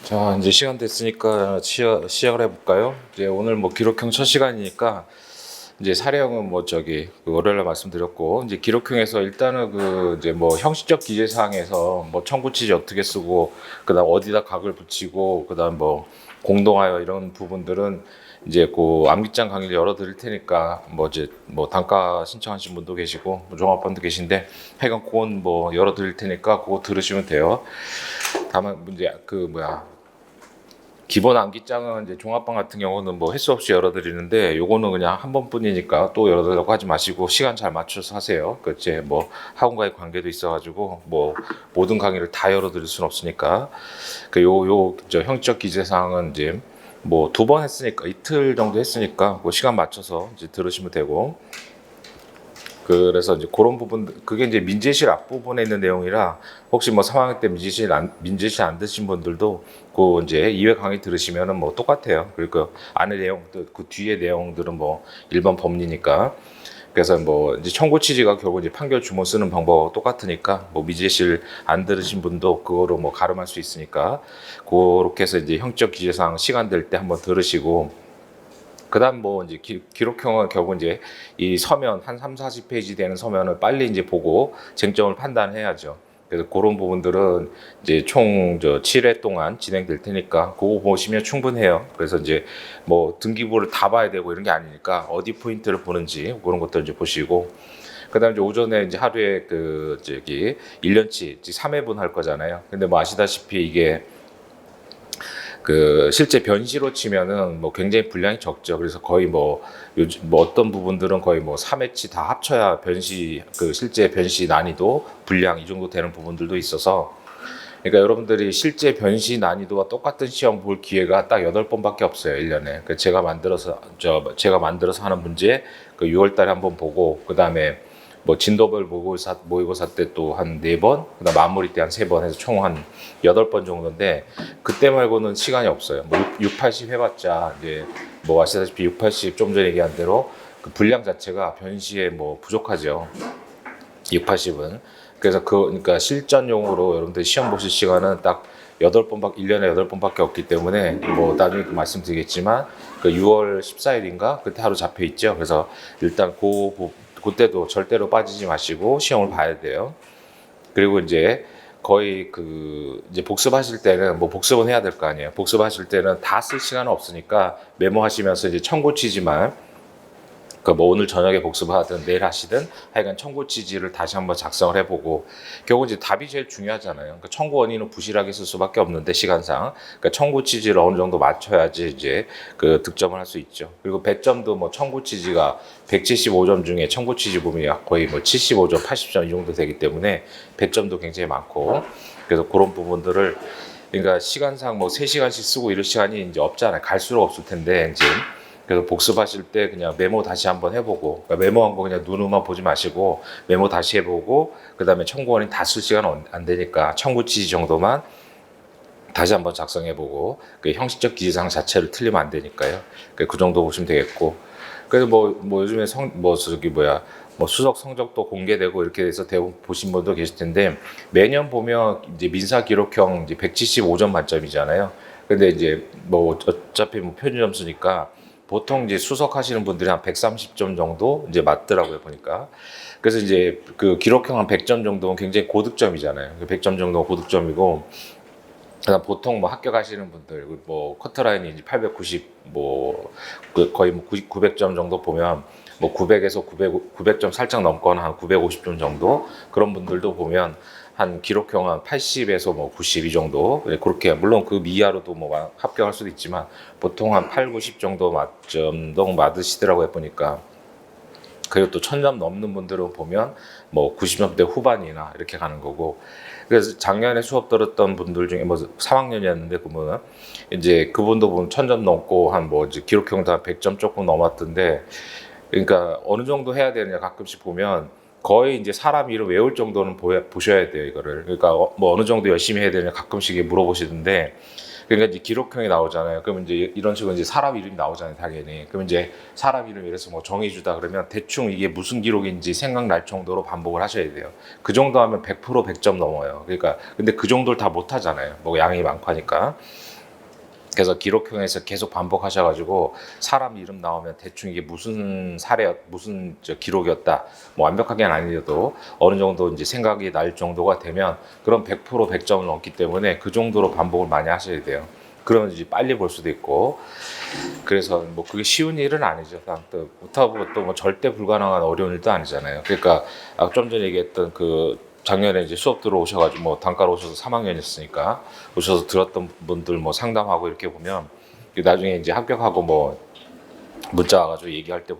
자, 이제 시간 됐으니까 시작을 해볼까요? 이제 오늘 뭐 기록형 첫 시간이니까 이제 사례형은 뭐 저기 그 월요일에 말씀드렸고, 이제 기록형에서 일단은 그 이제 뭐 형식적 기재 사항에서 뭐 청구치지 어떻게 쓰고, 그다음 어디다 각을 붙이고, 그다음 뭐 공동하여 이런 부분들은 이제 그 암기장 강의를 열어드릴 테니까 뭐 이제 뭐 단가 신청하신 분도 계시고 뭐 종합반도 계신데 하여간 그건 뭐 열어드릴 테니까 그거 들으시면 돼요. 다만 문제 그 뭐야 기본 암기장은 이제 종합반 같은 경우는 뭐 횟수 없이 열어드리는데 요거는 그냥 한 번뿐이니까 또 열어달라고 하지 마시고 시간 잘 맞춰서 하세요. 그 이제 뭐 학원과의 관계도 있어가지고 뭐 모든 강의를 다 열어드릴 수는 없으니까 그 저 형적 기재 사항은 이제 뭐 두 번 했으니까 이틀 정도 했으니까 그 시간 맞춰서 이제 들으시면 되고. 그래서 이제 그런 부분, 그게 이제 민재실 앞부분에 있는 내용이라 혹시 뭐 3학년 때 민재실 안 드신 분들도 그 이제 2회 강의 들으시면은 뭐 똑같아요. 그리고 안에 내용, 그 뒤에 내용들은 뭐 일반 법리니까. 그래서 뭐 이제 청구 취지가 결국 이제 판결 주문 쓰는 방법하고 똑같으니까 뭐 민재실 안 들으신 분도 그거로 뭐 가름할 수 있으니까 그렇게 해서 이제 형적 기재사항 시간 될 때 한번 들으시고, 그다음 뭐 이제 기록형은 결국 이제 이 서면 한 3, 40페이지 되는 서면을 빨리 이제 보고 쟁점을 판단해야죠. 그래서 그런 부분들은 이제 총 7회 동안 진행될 테니까 그거 보시면 충분해요. 그래서 이제 뭐 등기부를 다 봐야 되고 이런 게 아니니까 어디 포인트를 보는지 그런 것들 이제 보시고, 그다음에 이제 오전에 이제 하루에 그 저기 1년치 3회분 할 거잖아요. 근데 뭐 아시다시피 이게 그 실제 변시로 치면은 뭐 굉장히 분량이 적죠. 그래서 거의 뭐 요즘 뭐 어떤 부분들은 거의 뭐 3회치 다 합쳐야 변시 그 실제 변시 난이도 분량 이 정도 되는 부분들도 있어서, 그러니까 여러분들이 실제 변시 난이도와 똑같은 시험 볼 기회가 딱 8번밖에 없어요, 1년에. 그 제가 만들어서 하는 문제 그 6월 달에 한번 보고, 그다음에 뭐 진도별 모의고사 때 또 한 4번, 그다음 마무리 때 한 3번 해서 총 한 8번 정도인데, 그때 말고는 시간이 없어요. 뭐 6, 80 해봤자 이제 뭐 아시다시피 6, 80 좀 전에 얘기한 대로 그 분량 자체가 변시에 뭐 부족하죠. 6, 80은. 그래서 그러니까 실전용으로 여러분들 시험 보실 시간은 딱 8번밖에 1년에 8번밖에 없기 때문에 뭐 나중에 말씀드리겠지만 그 6월 14일인가 그때 하루 잡혀 있죠. 그래서 일단 그때도 절대로 빠지지 마시고 시험을 봐야 돼요. 그리고 이제 거의 그 이제 복습하실 때는 뭐 복습은 해야 될 거 아니에요. 복습하실 때는 다 쓸 시간은 없으니까 메모하시면서 이제 청고치지만 그 뭐 오늘 저녁에 복습하든 내일 하시든 하여간 청구 지지를 다시 한번 작성을 해보고, 결국 이제 답이 제일 중요하잖아요. 그러니까 청구 원인은 부실하게 쓸 수밖에 없는데 시간상, 그러니까 청구 지지를 어느 정도 맞춰야지 이제 그 득점을 할 수 있죠. 그리고 배점도 뭐 청구 지지가 175점 중에 청구 지지 범위 거의 뭐 75점, 80점 이 정도 되기 때문에 배점도 굉장히 많고, 그래서 그런 부분들을 그러니까 시간상 뭐 3시간씩 쓰고 이럴 시간이 이제 없잖아요. 갈수록 없을 텐데 이제. 그래서 복습하실 때 그냥 메모 다시 한번 해보고, 그러니까 메모한 거 그냥 눈으로만 보지 마시고 메모 다시 해보고, 그 다음에 청구원인 다 쓸 시간 안 되니까 청구 지지 정도만 다시 한번 작성해보고, 그 형식적 기재사항 자체를 틀리면 안 되니까요. 그 정도 보시면 되겠고, 그래서 뭐 요즘에 뭐 수석 성적도 공개되고 이렇게 해서 대부분 보신 분도 계실 텐데, 매년 보면 이제 민사 기록형 이제 175점 만점이잖아요. 근데 이제 뭐 어차피 뭐 표준 점수니까 보통 이제 수석하시는 분들이 한 130점 정도 이제 맞더라고요, 보니까. 그래서 이제 그 기록형 한 100점 정도는 굉장히 고득점이잖아요. 100점 정도가 고득점이고, 그다음 보통 뭐 합격하시는 분들 뭐 커트라인이 이제 890 뭐 거의 뭐 900점 정도 보면 뭐 900에서 900점 살짝 넘거나 한 950점 정도 그런 분들도 보면 한 기록형 한 80에서 뭐 92 정도, 그렇게 물론 그 미이하로도 뭐 합격할 수도 있지만 보통 한 8, 90 정도 맞점 맞으시더라고요, 보니까. 그리고 또 1000점 넘는 분들은 보면 뭐 90점대 후반이나 이렇게 가는 거고. 그래서 작년에 수업 들었던 분들 중에 뭐 3학년이었는데 그분은 이제 그분도 보면 1000점 넘고 한 뭐 이제 기록형 다 100점 조금 넘었던데, 그러니까 어느 정도 해야 되느냐 가끔씩 보면 거의 이제 사람 이름 외울 정도는 보셔야 돼요, 이거를. 그러니까 뭐 어느 정도 열심히 해야 되느냐 가끔씩 물어보시는데, 그러니까 이제 기록형이 나오잖아요. 그러면 이제 이런 식으로 이제 사람 이름이 나오잖아요, 당연히. 그러면 이제 사람 이름 이래서 뭐 정의주다 그러면 대충 이게 무슨 기록인지 생각날 정도로 반복을 하셔야 돼요. 그 정도 하면 100% 100점 넘어요. 그러니까 근데 그 정도를 다 못 하잖아요. 뭐 양이 많고 하니까. 그래서 기록형에서 계속 반복하셔가지고 사람 이름 나오면 대충 이게 무슨 무슨 기록이었다, 뭐 완벽하게는 아니어도 어느 정도 이제 생각이 날 정도가 되면 그럼 100% 100점을 넘기 때문에 그 정도로 반복을 많이 하셔야 돼요. 그러면 이제 빨리 볼 수도 있고. 그래서 뭐 그게 쉬운 일은 아니죠. 또 못하고 또 뭐 절대 불가능한 어려운 일도 아니잖아요. 그러니까 좀 전에 얘기했던 그 작년에 이제 수업 들어오셔가지고 뭐 단과로 오셔서 3학년이었으니까 오셔서 들었던 분들 뭐 상담하고 이렇게 보면 나중에 이제 합격하고 뭐 문자 와가지고 얘기할 때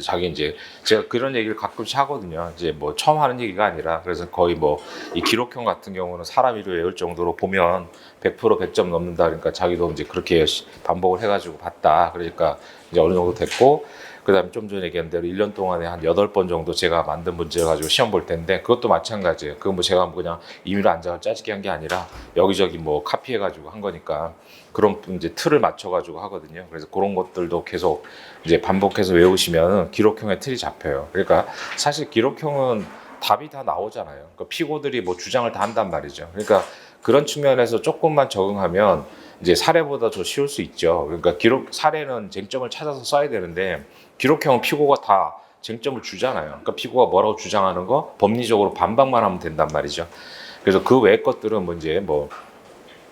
자기 이제 제가 그런 얘기를 가끔씩 하거든요. 이제 뭐 처음 하는 얘기가 아니라 그래서 거의 뭐 이 기록형 같은 경우는 사람 이름 외울 정도로 보면 100% 100점 넘는다. 그러니까 자기도 이제 그렇게 반복을 해가지고 봤다. 그러니까 이제 어느 정도 됐고, 그다음에 좀 전에 얘기한 대로 1년 동안에 한 8번 정도 제가 만든 문제 가지고 시험 볼 텐데 그것도 마찬가지예요. 그건 뭐 제가 그냥 임의로 앉아서 짜집기 한 게 아니라 여기저기 뭐 카피해 가지고 한 거니까 그런 이제 틀을 맞춰 가지고 하거든요. 그래서 그런 것들도 계속 이제 반복해서 외우시면 기록형의 틀이 잡혀요. 그러니까 사실 기록형은 답이 다 나오잖아요. 그러니까 피고들이 뭐 주장을 다 한단 말이죠. 그러니까 그런 측면에서 조금만 적응하면 이제 사례보다 더 쉬울 수 있죠. 그러니까 사례는 쟁점을 찾아서 써야 되는데 기록형은 피고가 다 쟁점을 주잖아요. 그러니까 피고가 뭐라고 주장하는 거 법리적으로 반박만 하면 된단 말이죠. 그래서 그 외의 것들은 뭐 이제 뭐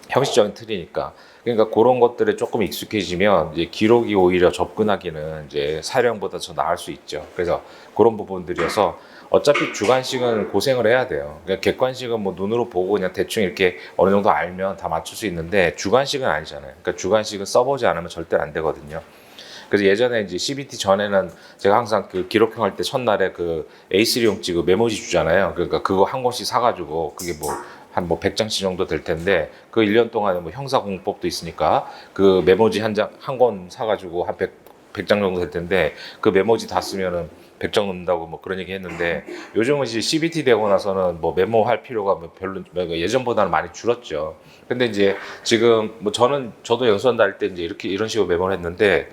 형식적인 틀이니까. 그러니까 그런 것들에 조금 익숙해지면 이제 기록이 오히려 접근하기는 이제 사령보다 더 나을 수 있죠. 그래서 그런 부분들이어서 어차피 주관식은 고생을 해야 돼요. 그러니까 객관식은 뭐 눈으로 보고 그냥 대충 이렇게 어느 정도 알면 다 맞출 수 있는데 주관식은 아니잖아요. 그러니까 주관식은 써보지 않으면 절대 안 되거든요. 그래서 예전에 이제 CBT 전에는 제가 항상 그 기록형 할 때 첫날에 그 A3용지 그 메모지 주잖아요. 그러니까 그거 한 권씩 사가지고 그게 뭐 한 뭐 100장씩 정도 될 텐데 그 1년 동안에 뭐 형사공법도 있으니까 그 메모지 한 권 사가지고 한 100장 정도 될 텐데 그 메모지 다 쓰면은 100장 넘는다고 뭐 그런 얘기 했는데 요즘은 이제 CBT 되고 나서는 뭐 메모할 필요가 뭐 별로 예전보다는 많이 줄었죠. 근데 이제 지금 뭐 저도 연수한다 할 때 이제 이런 식으로 메모를 했는데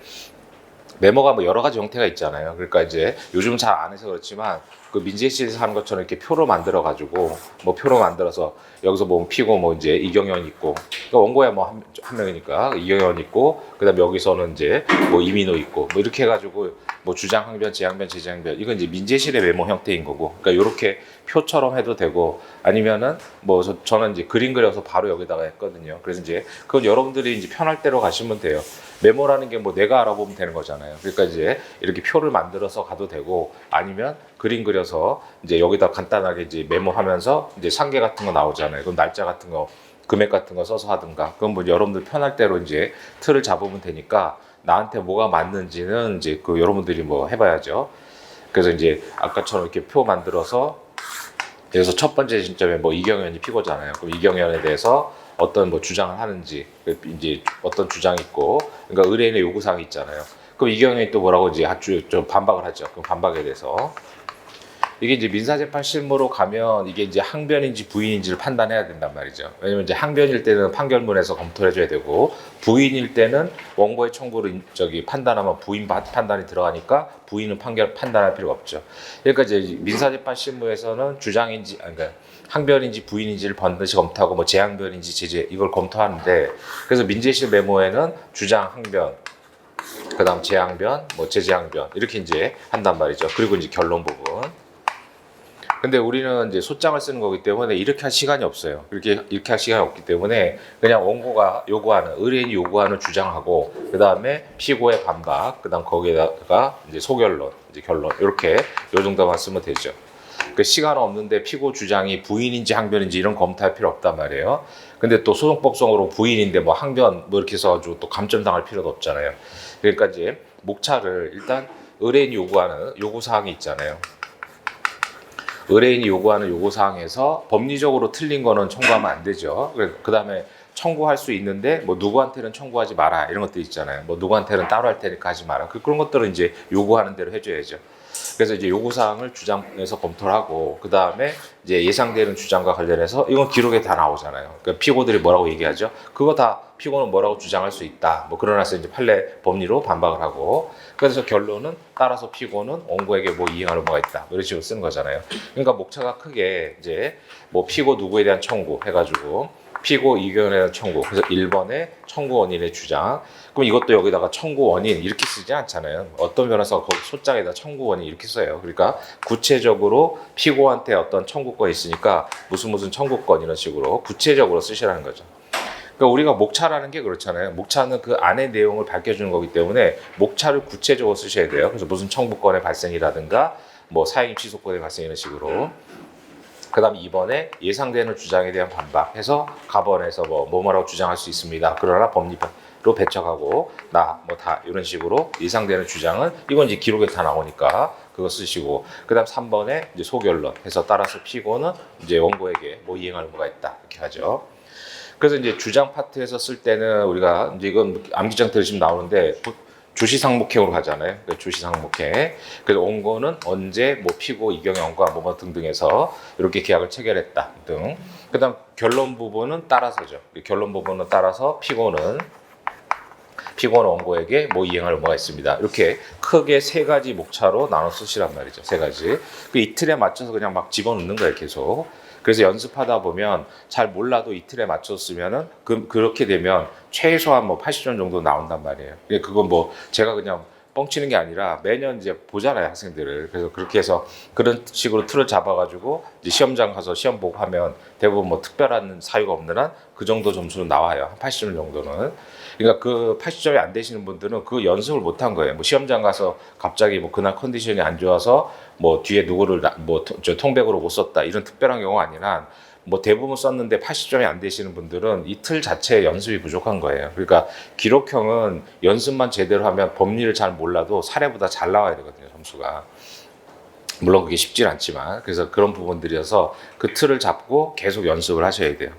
메모가 뭐 여러 가지 형태가 있잖아요. 그러니까 이제 요즘은 잘 안 해서 그렇지만 그 민재실에서 하는 것처럼 이렇게 표로 만들어 가지고 뭐 표로 만들어서 여기서 뭐 피고 뭐 이제 이경연 있고 그러니까 원고야 뭐 한 명이니까 이경연 있고 그다음에 여기서는 이제 뭐 이민호 있고 뭐 이렇게 해가지고 뭐 주장 항변, 재항변, 재재항변 이건 이제 민재실의 메모 형태인 거고 그러니까 이렇게 표처럼 해도 되고 아니면은 뭐 저는 이제 그림 그려서 바로 여기다가 했거든요. 그래서 이제 그건 여러분들이 이제 편할 대로 가시면 돼요. 메모라는 게 뭐 내가 알아보면 되는 거잖아요. 그러니까 이제 이렇게 표를 만들어서 가도 되고 아니면 그림 그려서 이제 여기다 간단하게 이제 메모하면서 이제 상계 같은 거 나오잖아요. 그럼 날짜 같은 거, 금액 같은 거 써서 하든가. 그건 뭐 여러분들 편할 대로 이제 틀을 잡으면 되니까 나한테 뭐가 맞는지는 이제 그 여러분들이 뭐 해봐야죠. 그래서 이제 아까처럼 이렇게 표 만들어서 여기서 첫 번째 시점에 뭐 이경연이 피고잖아요. 그럼 이경연에 대해서 어떤 뭐 주장을 하는지 이제 어떤 주장이 있고 그러니까 의뢰인의 요구사항이 있잖아요. 그럼 이경연이 또 뭐라고 이제 아주 좀 반박을 하죠. 그 반박에 대해서 이게 이제 민사재판 실무로 가면 이게 이제 항변인지 부인인지를 판단해야 된단 말이죠. 왜냐면 이제 항변일 때는 판결문에서 검토를 해줘야 되고 부인일 때는 원고의 청구를 판단하면 부인 판단이 들어가니까 부인은 판단할 필요가 없죠. 그러니까 이제 민사재판 실무에서는 주장인지 그러니까 항변인지 부인인지를 반드시 검토하고 뭐 재항변인지 제재 이걸 검토하는데 그래서 민재실 메모에는 주장 항변 그다음 재항변 뭐 제재항변 이렇게 이제 한단 말이죠. 그리고 이제 결론 부분. 근데 우리는 이제 소장을 쓰는 거기 때문에 이렇게 할 시간이 없어요. 이렇게 할 시간이 없기 때문에 그냥 원고가 요구하는, 의뢰인이 요구하는 주장하고, 그 다음에 피고의 반박, 그 다음 거기에다가 이제 소결론, 이제 결론, 이렇게 요 정도만 쓰면 되죠. 그 시간 없는데 피고 주장이 부인인지 항변인지 이런 검토할 필요 없단 말이에요. 근데 또 소송법성으로 부인인데 뭐 항변 뭐 이렇게 써가지고 또 감점 당할 필요도 없잖아요. 그러니까 이제 목차를 일단 의뢰인이 요구하는 요구사항이 있잖아요. 의뢰인이 요구하는 요구사항에서 법리적으로 틀린 거는 청구하면 안 되죠. 그 다음에 청구할 수 있는데 뭐 누구한테는 청구하지 마라 이런 것들 있잖아요. 뭐 누구한테는 따로 할 테니까 하지 마라. 그런 것들은 이제 요구하는 대로 해줘야죠. 그래서 이제 요구사항을 주장에서 검토를 하고 그 다음에 이제 예상되는 주장과 관련해서 이건 기록에 다 나오잖아요. 그러니까 피고들이 뭐라고 얘기하죠? 그거 다 피고는 뭐라고 주장할 수 있다. 뭐 그러나서 이제 판례 법리로 반박을 하고 그래서 결론은 따라서 피고는 원고에게 뭐 이행할 의무가 있다. 뭐 이런 식으로 쓰는 거잖아요. 그러니까 목차가 크게 이제 뭐 피고 누구에 대한 청구 해가지고 피고 이견에 대한 청구. 그래서 1번에 청구 원인의 주장. 그럼 이것도 여기다가 청구 원인 이렇게 쓰지 않잖아요. 어떤 변호사가 소장에다 청구 원인 이렇게 써요. 그러니까 구체적으로 피고한테 어떤 청구권이 있으니까 무슨 청구권 이런 식으로 구체적으로 쓰시라는 거죠. 그러니까 우리가 목차라는 게 그렇잖아요. 목차는 그 안의 내용을 밝혀주는 거기 때문에 목차를 구체적으로 쓰셔야 돼요. 그래서 무슨 청구권의 발생이라든가 뭐 사행 취소권의 발생 이런 식으로. 그 다음 2번에 예상되는 주장에 대한 반박해서 가번에서 뭐라고 주장할 수 있습니다. 그러나 법리로 배척하고 뭐 다 이런 식으로 예상되는 주장은 이건 이제 기록에 다 나오니까 그거 쓰시고 그 다음 3번에 이제 소결론 해서 따라서 피고는 이제 원고에게 뭐 이행할 의무가 있다 이렇게 하죠. 그래서 이제 주장 파트에서 쓸 때는 우리가 이제 이건 암기장 들으시면 나오는데 주시상목행으로 가잖아요. 주시상목행. 그래서 원고는 언제 뭐 피고 이경의 원고가 뭐 등등해서 이렇게 계약을 체결했다 등. 그다음 결론 부분은 따라서죠. 결론 부분은 따라서 피고는 원고에게 뭐 이행할 의무가 있습니다. 이렇게 크게 세 가지 목차로 나눠 쓰시란 말이죠. 세 가지. 그 이틀에 맞춰서 그냥 막 집어넣는 거예요, 계속. 그래서 연습하다 보면 잘 몰라도 이틀에 맞췄으면은 그렇게 되면 최소한 뭐 80점 정도 나온단 말이에요. 그건 뭐 제가 그냥 뻥치는 게 아니라 매년 이제 보잖아요, 학생들을. 그래서 그렇게 해서 그런 식으로 틀을 잡아가지고 이제 시험장 가서 시험 보고 하면 대부분 뭐 특별한 사유가 없는 한 그 정도 점수는 나와요. 한 80점 정도는. 그러니까 그 80점이 안 되시는 분들은 그 연습을 못 한 거예요. 뭐 시험장 가서 갑자기 뭐 그날 컨디션이 안 좋아서 뭐 뒤에 누구를 저 통백으로 못 썼다 이런 특별한 경우가 아니라 뭐 대부분 썼는데 80점이 안 되시는 분들은 이 틀 자체에 연습이 부족한 거예요. 그러니까 기록형은 연습만 제대로 하면 법리를 잘 몰라도 사례보다 잘 나와야 되거든요, 점수가. 물론 그게 쉽진 않지만 그래서 그런 부분들이어서 그 틀을 잡고 계속 연습을 하셔야 돼요.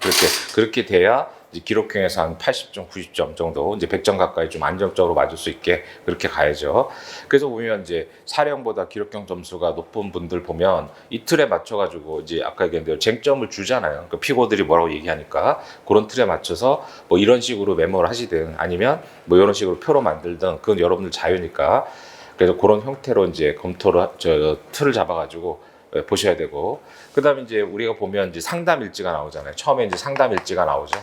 그렇게 돼야 이제 기록형에서 한 80점, 90점 정도, 이제 100점 가까이 좀 안정적으로 맞을 수 있게 그렇게 가야죠. 그래서 보면 이제 사례형보다 기록형 점수가 높은 분들 보면 이 틀에 맞춰가지고 이제 아까 얘기한 대로 쟁점을 주잖아요. 그 피고들이 뭐라고 얘기하니까 그런 틀에 맞춰서 뭐 이런 식으로 메모를 하시든 아니면 뭐 이런 식으로 표로 만들든 그건 여러분들 자유니까. 그래서 그런 형태로 이제 검토를 틀을 잡아가지고 보셔야 되고, 그다음에 이제 우리가 보면 이제 상담 일지가 나오잖아요. 처음에 이제 상담 일지가 나오죠.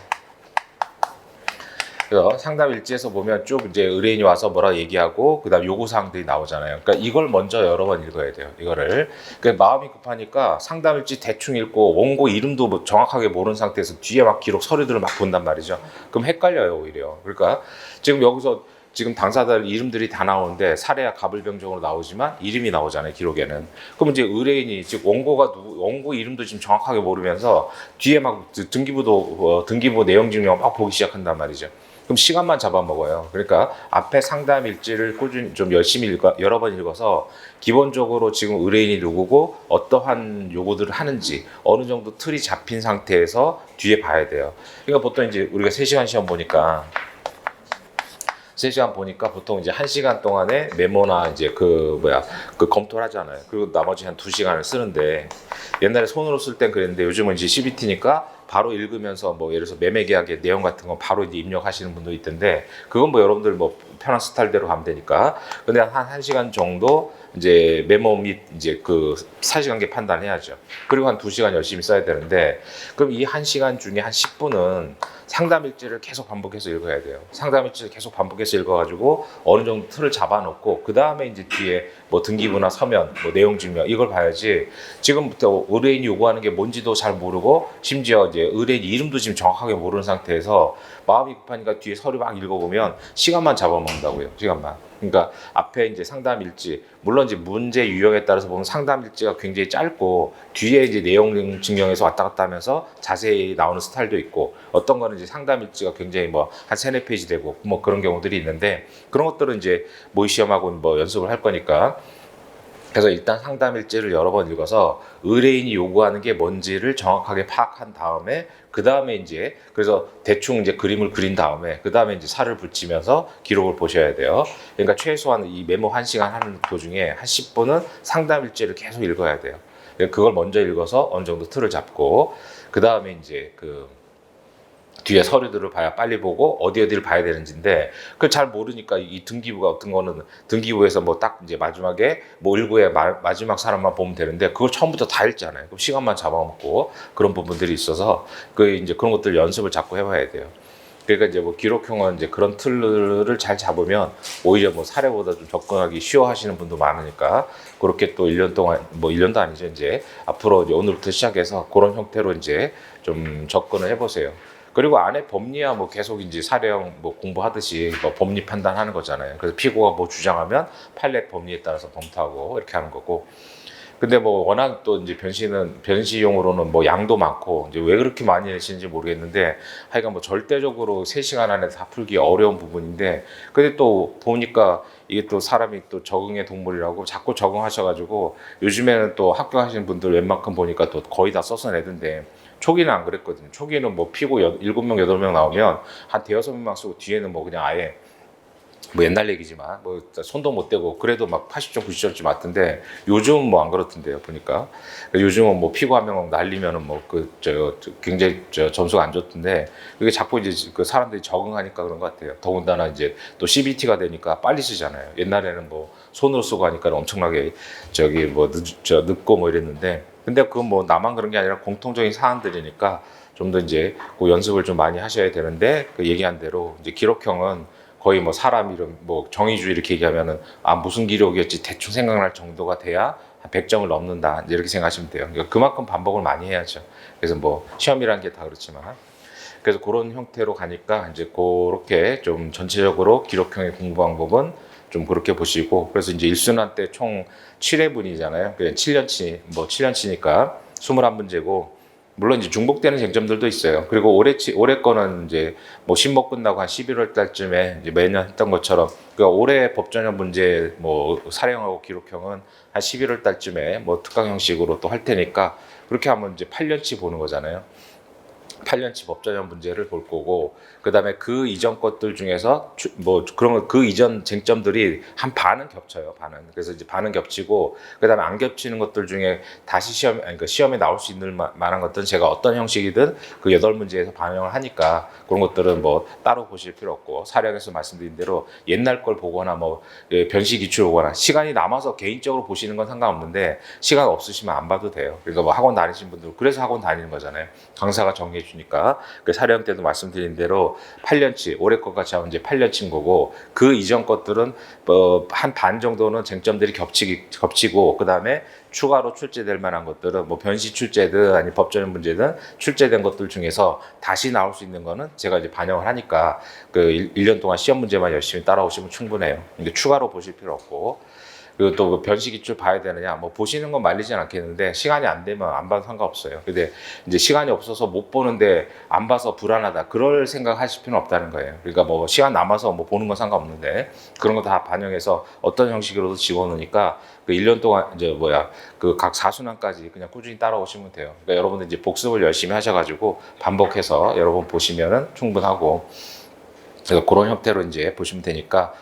그래서 상담 일지에서 보면 쭉 이제 의뢰인이 와서 뭐라 얘기하고 그다음 요구 사항들이 나오잖아요. 그러니까 이걸 먼저 여러 번 읽어야 돼요. 이거를. 그러니까 마음이 급하니까 상담 일지 대충 읽고 원고 이름도 뭐 정확하게 모르는 상태에서 뒤에 막 기록 서류들을 막 본단 말이죠. 그럼 헷갈려요, 오히려. 그러니까 지금 여기서 지금 당사자들 이름들이 다 나오는데 사례야 가불병정으로 나오지만 이름이 나오잖아요, 기록에는. 그럼 이제 의뢰인이 즉 원고 이름도 지금 정확하게 모르면서 뒤에 막 등기부 내용 증명 막 보기 시작한단 말이죠. 그럼 시간만 잡아먹어요. 그러니까 앞에 상담 일지를 꾸준히 좀 열심히 여러 번 읽어서 기본적으로 지금 의뢰인이 누구고 어떠한 요구들을 하는지 어느 정도 틀이 잡힌 상태에서 뒤에 봐야 돼요. 그러니까 보통 이제 우리가 3시간 시험 보니까 3시간 보니까 보통 이제 1시간 동안에 메모나 이제 그 검토를 하잖아요. 그리고 나머지 한 2시간을 쓰는데 옛날에 손으로 쓸 땐 그랬는데 요즘은 이제 CBT니까 바로 읽으면서 뭐 예를 들어서 매매 계약의 내용 같은 거 바로 이제 입력하시는 분도 있던데 그건 뭐 여러분들 뭐 편한 스타일대로 가면 되니까. 근데 한 1시간 정도 이제 메모 및 이제 그 사실관계 판단해야죠. 그리고 한 2시간 열심히 써야 되는데 그럼 이 1시간 중에 한 10분은 상담 일지를 계속 반복해서 읽어야 돼요. 상담 일지를 계속 반복해서 읽어가지고 어느 정도 틀을 잡아놓고 그 다음에 이제 뒤에 뭐 등기부나 서면, 뭐 내용 증명 이걸 봐야지 지금부터 의뢰인이 요구하는 게 뭔지도 잘 모르고 심지어 이제 의뢰인 이름도 지금 정확하게 모르는 상태에서 마음이 급하니까 뒤에 서류 막 읽어보면 시간만 잡아먹는다고요. 시간만. 그러니까 앞에 이제 상담 일지, 물론 이제 문제 유형에 따라서 보면 상담 일지가 굉장히 짧고 뒤에 이제 내용 증명에서 왔다 갔다 하면서 자세히 나오는 스타일도 있고 어떤 거는 이제 상담 일지가 굉장히 뭐 한 3-4페이지 되고 뭐 그런 경우들이 있는데 그런 것들은 이제 모의 시험하고 뭐 연습을 할 거니까. 그래서 일단 상담 일지를 여러 번 읽어서 의뢰인이 요구하는 게 뭔지를 정확하게 파악한 다음에 그 다음에 이제 그래서 대충 이제 그림을 그린 다음에 그 다음에 이제 살을 붙이면서 기록을 보셔야 돼요. 그러니까 최소한 이 메모 1시간 하는 도중에 한 10분은 상담 일지를 계속 읽어야 돼요. 그걸 먼저 읽어서 어느 정도 틀을 잡고 그 다음에 이제 뒤에 서류들을 봐야 빨리 보고 어디를 봐야 되는지인데 그걸 잘 모르니까 이 등기부 같은 거는 등기부에서 뭐 딱 이제 마지막에 뭐 일부에 마지막 사람만 보면 되는데 그걸 처음부터 다 읽잖아요. 그럼 시간만 잡아먹고 그런 부분들이 있어서 그 이제 그런 것들 연습을 자꾸 해봐야 돼요. 그러니까 이제 뭐 기록형은 이제 그런 틀을 잘 잡으면 오히려 뭐 사례보다 좀 접근하기 쉬워하시는 분도 많으니까 그렇게 또 1년 동안 뭐 1년도 아니죠. 이제 앞으로 이제 오늘부터 시작해서 그런 형태로 이제 좀 접근을 해보세요. 그리고 안에 법리야 뭐 계속 이제 사례형 뭐 공부하듯이 뭐 법리 판단하는 거잖아요. 그래서 피고가 뭐 주장하면 판례 법리에 따라서 검토하고 이렇게 하는 거고. 근데 뭐 워낙 또 이제 변시용으로는 뭐 양도 많고 이제 왜 그렇게 많이 내시는지 모르겠는데 하여간 뭐 절대적으로 3시간 안에 다 풀기 어려운 부분인데 근데 또 보니까 이게 또 사람이 또 적응의 동물이라고 자꾸 적응하셔가지고 요즘에는 또 합격하시는 분들 웬만큼 보니까 또 거의 다 써서 내던데 초기는 안 그랬거든요. 초기는 뭐 피고 7명, 8명 나오면 한 대여섯 명만 쓰고 뒤에는 뭐 그냥 아예 뭐 옛날 얘기지만 뭐 손도 못 대고 그래도 막 80점, 90점쯤 맞던데 요즘은 뭐 안 그렇던데요 보니까 요즘은 뭐 피고 한 명 날리면은 뭐 굉장히 점수가 안 좋던데 그게 자꾸 이제 그 사람들이 적응하니까 그런 것 같아요. 더군다나 이제 또 CBT가 되니까 빨리 쓰잖아요. 옛날에는 뭐 손으로 쓰고 하니까 엄청나게 뭐 늦고 뭐 이랬는데 근데 그건 뭐 나만 그런 게 아니라 공통적인 사안들이니까 좀 더 이제 그 연습을 좀 많이 하셔야 되는데 그 얘기한 대로 이제 기록형은 거의 뭐 사람 이름 뭐 정의주의 이렇게 얘기하면은 무슨 기록이었지 대충 생각날 정도가 돼야 한 100점을 넘는다 이렇게 생각하시면 돼요. 그러니까 그만큼 반복을 많이 해야죠. 그래서 뭐 시험이라는 게 다 그렇지만 그래서 그런 형태로 가니까 이제 그렇게 좀 전체적으로 기록형의 공부 방법은 좀 그렇게 보시고 그래서 이제 1순환 때 총 7회분이잖아요. 그냥 7년치 뭐 7년치니까 21문제고 물론 이제 중복되는 쟁점들도 있어요. 그리고 올해 거는 이제 뭐 신목 끝나고 한 11월 달쯤에 이제 매년 했던 것처럼 그러니까 올해 법전형 문제 뭐 사령하고 기록형은 한 11월 달쯤에 뭐 특강 형식으로 또 할 테니까 그렇게 하면 이제 8년치 보는 거잖아요. 8년치 법전형 문제를 볼 거고 그다음에 그 이전 것들 중에서 뭐 그런 그 이전 쟁점들이 한 반은 겹쳐요. 반은. 그래서 이제 반은 겹치고 그다음에 안 겹치는 것들 중에 다시 그러니까 시험에 나올 수 있는 만한 것들은 제가 어떤 형식이든 그 8문제에서 반영을 하니까 그런 것들은 뭐 따로 보실 필요 없고 사령에서 말씀드린 대로 옛날 걸 보거나 뭐 변시 기출 보거나 시간이 남아서 개인적으로 보시는 건 상관없는데 시간 없으시면 안 봐도 돼요. 그러니까 뭐 학원 다니신 분들 그래서 학원 다니는 거잖아요. 강사가 정리해 주니까 그 사령 때도 말씀드린 대로 8년치 올해 것같이 하면 이제 8년치인 거고 그 이전 것들은 한 반 정도는 쟁점들이 겹치고 그다음에 추가로 출제될 만한 것들은 뭐 변시 출제든 아니 법전형 문제든 출제된 것들 중에서 다시 나올 수 있는 거는 제가 이제 반영을 하니까 그 1년 동안 시험 문제만 열심히 따라오시면 충분해요. 근데 추가로 보실 필요 없고 그리고 또 변시 기출 봐야 되느냐 뭐 보시는 건 말리진 않겠는데 시간이 안 되면 안 봐도 상관없어요. 근데 이제 시간이 없어서 못 보는데 안 봐서 불안하다 그럴 생각 하실 필요는 없다는 거예요. 그러니까 뭐 시간 남아서 뭐 보는 건 상관없는데 그런 거 다 반영해서 어떤 형식으로도 집어넣으니까 그 1년 동안 이제 그 각 4순환까지 그냥 꾸준히 따라오시면 돼요. 그러니까 여러분들 이제 복습을 열심히 하셔가지고 반복해서 여러 번 보시면은 충분하고 그래서 그런 형태로 이제 보시면 되니까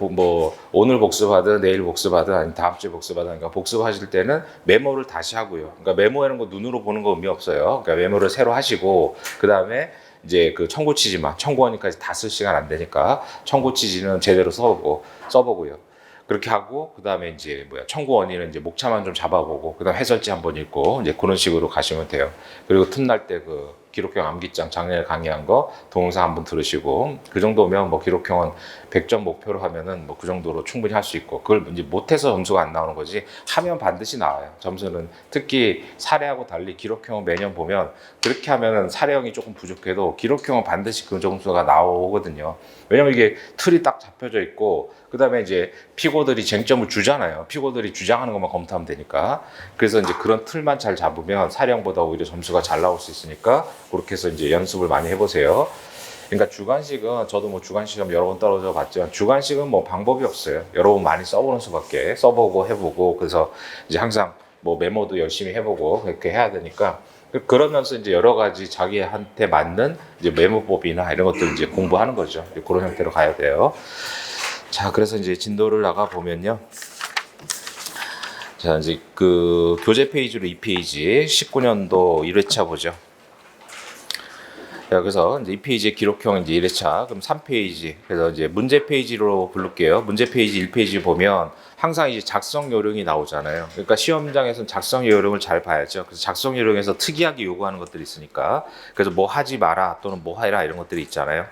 뭐 오늘 복습하든 내일 복습하든 아니면 다음 주에 복습하든 그러니까 복습하실 때는 메모를 다시 하고요. 그러니까 메모하는 거 눈으로 보는 거 의미 없어요. 그러니까 메모를 새로 하시고 그 다음에 이제 그 청구치지만 청구원까지 다 쓸 시간 안 되니까 청구치지는 제대로 써보고요. 그렇게 하고 그 다음에 이제 청구원인은 이제 목차만 좀 잡아보고 그 다음 해설지 한번 읽고 이제 그런 식으로 가시면 돼요. 그리고 틈날 때 그 기록형 암기장 작년에 강의한 거 동영상 한번 들으시고 그 정도면 뭐 기록형은 100점 목표로 하면은 뭐 그 정도로 충분히 할 수 있고 그걸 이제 못해서 점수가 안 나오는 거지 하면 반드시 나와요. 점수는 특히 사례하고 달리 기록형은 매년 보면 그렇게 하면은 사례형이 조금 부족해도 기록형은 반드시 그 점수가 나오거든요. 왜냐면 이게 틀이 딱 잡혀져 있고 그 다음에 이제 피고들이 쟁점을 주잖아요. 피고들이 주장하는 것만 검토하면 되니까. 그래서 이제 그런 틀만 잘 잡으면 사령보다 오히려 점수가 잘 나올 수 있으니까 그렇게 해서 이제 연습을 많이 해보세요. 그러니까 주관식은 저도 뭐 주관식은 여러 번 떨어져 봤지만 주관식은 뭐 방법이 없어요. 여러 번 많이 써보는 수밖에 써보고 해보고 그래서 이제 항상 뭐 메모도 열심히 해보고 그렇게 해야 되니까 그러면서 이제 여러 가지 자기한테 맞는 이제 메모법이나 이런 것들 이제 공부하는 거죠. 그런 형태로 가야 돼요. 자, 그래서 이제 진도를 나가 보면요. 자, 이제 그 교재 페이지로 2페이지 19년도 1회차 보죠. 자, 그래서 이제 이 페이지의 기록형 이제 1회차, 그럼 3페이지. 그래서 이제 문제 페이지로 부를게요. 문제 페이지 1페이지 보면 항상 이제 작성 요령이 나오잖아요. 그러니까 시험장에서는 작성 요령을 잘 봐야죠. 그래서 작성 요령에서 특이하게 요구하는 것들이 있으니까. 그래서 뭐 하지 마라 또는 뭐 하라 이런 것들이 있잖아요.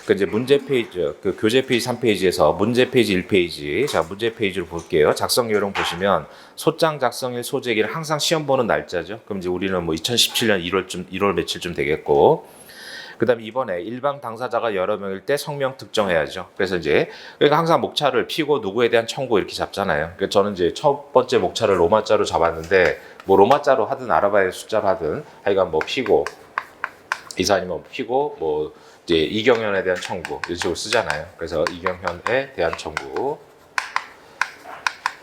그 이제 문제 페이지, 그 교재 페이지 3페이지에서 문제 페이지 1페이지. 자, 문제 페이지를 볼게요. 작성 요령 보시면 소장 작성일 소재기는 항상 시험 보는 날짜죠. 그럼 이제 우리는 뭐 2017년 1월 며칠쯤 되겠고. 그다음에 이번에 일방 당사자가 여러 명일 때 성명 특정해야죠. 그래서 이제 그러니까 항상 목차를 피고 누구에 대한 청구 이렇게 잡잖아요. 그래서 저는 이제 첫 번째 목차를 로마자로 잡았는데 뭐 로마자로 하든 아라바의 숫자로 하든 하여간 뭐 피고 이사님은 피고 뭐 이제 이경현에 대한 청구 이런 식으로 쓰잖아요. 그래서 이경현에 대한 청구.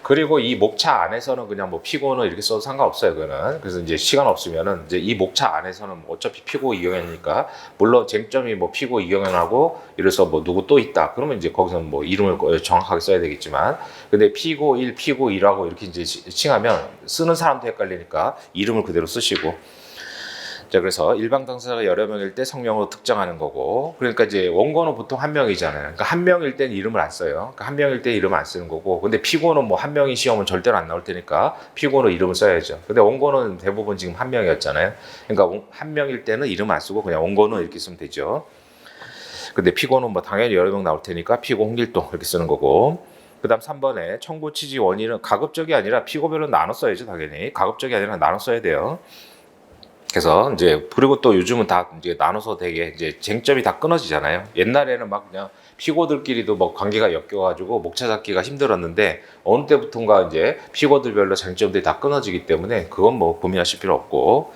그리고 이 목차 안에서는 그냥 뭐 피고는 이렇게 써도 상관없어요. 그거는. 그래서 이제 시간 없으면은 이제 이 목차 안에서는 뭐 어차피 피고 이경현이니까 물론 쟁점이 뭐 피고 이경현하고 이래서 뭐 누구 또 있다. 그러면 이제 거기서는 뭐 이름을 정확하게 써야 되겠지만 근데 피고 1, 피고 2라고 이렇게 이제 칭하면 쓰는 사람도 헷갈리니까 이름을 그대로 쓰시고. 자, 그래서 일방 당사자가 여러 명일 때 성명으로 특정하는 거고, 그러니까 이제 원고는 보통 한 명이잖아요. 그러니까 한 명일 때는 이름을 안 써요. 그러니까 한 명일 때 이름을 안 쓰는 거고, 근데 피고는 뭐 한 명이 시험은 절대로 안 나올 테니까 피고는 이름을 써야죠. 근데 원고는 대부분 지금 한 명이었잖아요. 그러니까 한 명일 때는 이름 안 쓰고 그냥 원고는 이렇게 쓰면 되죠. 근데 피고는 뭐 당연히 여러 명 나올 테니까 피고 홍길동 이렇게 쓰는 거고. 그다음 3번에 청구 취지 원인은 가급적이 아니라 피고별로 나눠 써야죠, 당연히. 가급적이 아니라 나눠 써야 돼요. 그래서 이제 그리고 또 요즘은 다 이제 나눠서 되게 이제 쟁점이 다 끊어지잖아요. 옛날에는 막 그냥 피고들끼리도 뭐 관계가 엮여가지고 목차 잡기가 힘들었는데 어느 때부턴가 이제 피고들별로 쟁점들이 다 끊어지기 때문에 그건 뭐 고민하실 필요 없고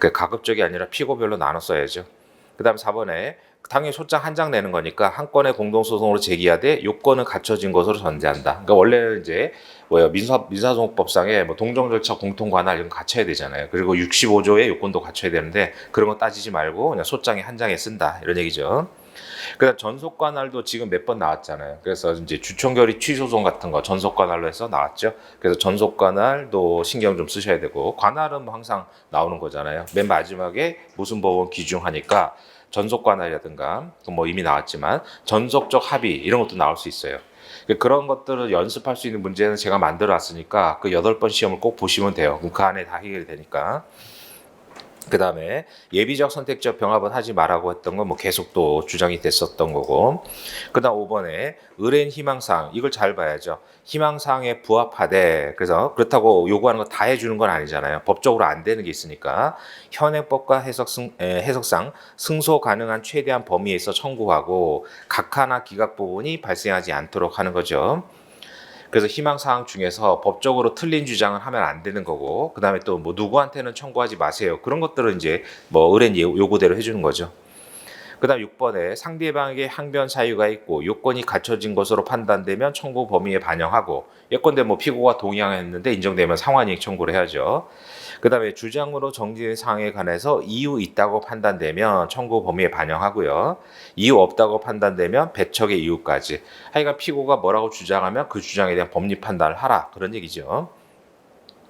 그 가급적이 아니라 피고별로 나눠 써야죠. 그다음 4번에 당연히 소장 한 장 내는 거니까 한 건의 공동소송으로 제기하되 요건은 갖춰진 것으로 전제한다. 그러니까 원래는 이제 민사소송법상에 뭐 동정 절차 공통 관할 이런 거 갖춰야 되잖아요. 그리고 65조의 요건도 갖춰야 되는데 그런 거 따지지 말고 그냥 소장에 한 장에 쓴다 이런 얘기죠. 그다음 전속 관할도 지금 몇 번 나왔잖아요. 그래서 이제 주청결의 취소송 같은 거 전속 관할로 해서 나왔죠. 그래서 전속 관할도 신경 좀 쓰셔야 되고 관할은 뭐 항상 나오는 거잖아요. 맨 마지막에 무슨 법원 기준하니까 전속 관할이라든가 뭐 이미 나왔지만 전속적 합의 이런 것도 나올 수 있어요. 그런 것들을 연습할 수 있는 문제는 제가 만들어 놨으니까 그 8번 시험을 꼭 보시면 돼요. 그럼 그 안에 다 해결이 되니까. 그 다음에 예비적 선택적 병합은 하지 말라고 했던 건 뭐 계속 또 주장이 됐었던 거고. 그 다음 5번에 의뢰인 희망사항 이걸 잘 봐야죠. 희망사항에 부합하되 그래서 그렇다고 요구하는 거 다 해주는 건 아니잖아요. 법적으로 안 되는 게 있으니까 현행법과 해석상 승소 가능한 최대한 범위에 있어 청구하고 각하나 기각 부분이 발생하지 않도록 하는 거죠. 그래서 희망사항 중에서 법적으로 틀린 주장을 하면 안 되는 거고, 그 다음에 또 뭐 누구한테는 청구하지 마세요. 그런 것들은 이제 뭐 의뢰인 요구대로 해주는 거죠. 그 다음 6번에 상대방에게 항변 사유가 있고 요건이 갖춰진 것으로 판단되면 청구 범위에 반영하고 예컨대 뭐 피고가 동의하였는데 인정되면 상환이익 청구를 해야죠. 그 다음에 주장으로 정지된 사항에 관해서 이유 있다고 판단되면 청구 범위에 반영하고요. 이유 없다고 판단되면 배척의 이유까지. 하여간 피고가 뭐라고 주장하면 그 주장에 대한 법리 판단을 하라. 그런 얘기죠.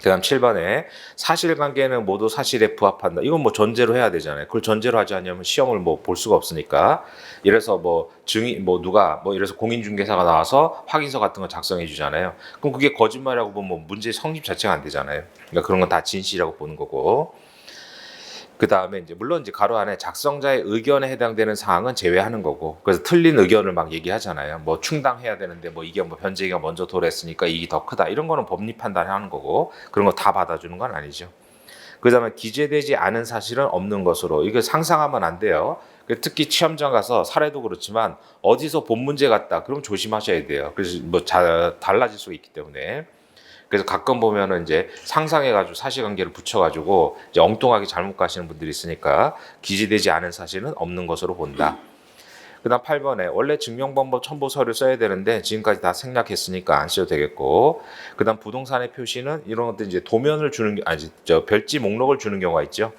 그 다음 7번에 사실관계는 모두 사실에 부합한다. 이건 뭐 전제로 해야 되잖아요. 그걸 전제로 하지 않으면 시험을 뭐 볼 수가 없으니까. 이래서 뭐 증인, 뭐 누가, 뭐 이래서 공인중개사가 나와서 확인서 같은 거 작성해 주잖아요. 그럼 그게 거짓말이라고 보면 뭐 문제 성립 자체가 안 되잖아요. 그러니까 그런 건 다 진실이라고 보는 거고. 그 다음에 이제 물론 이제 가로 안에 작성자의 의견에 해당되는 사항은 제외하는 거고, 그래서 틀린 의견을 막 얘기하잖아요. 뭐 충당해야 되는데 뭐 이게 뭐 변제기가 먼저 도래했으니까 이익이 더 크다. 이런 거는 법리 판단하는 거고, 그런 거 다 받아주는 건 아니죠. 그 다음에 기재되지 않은 사실은 없는 것으로, 이거 상상하면 안 돼요. 특히 시험장 가서 사례도 그렇지만 어디서 본 문제 같다. 그럼 조심하셔야 돼요. 그래서 뭐 달라질 수 있기 때문에. 그래서 가끔 보면은 이제 상상해가지고 사실관계를 붙여가지고 이제 엉뚱하게 잘못 가시는 분들이 있으니까 기재되지 않은 사실은 없는 것으로 본다. 그다음 8번에 원래 증명번호 첨부 서류 써야 되는데 지금까지 다 생략했으니까 안 써도 되겠고. 그다음 부동산의 표시는 이런 것들 이제 도면을 주는 별지 목록을 주는 경우가 있죠.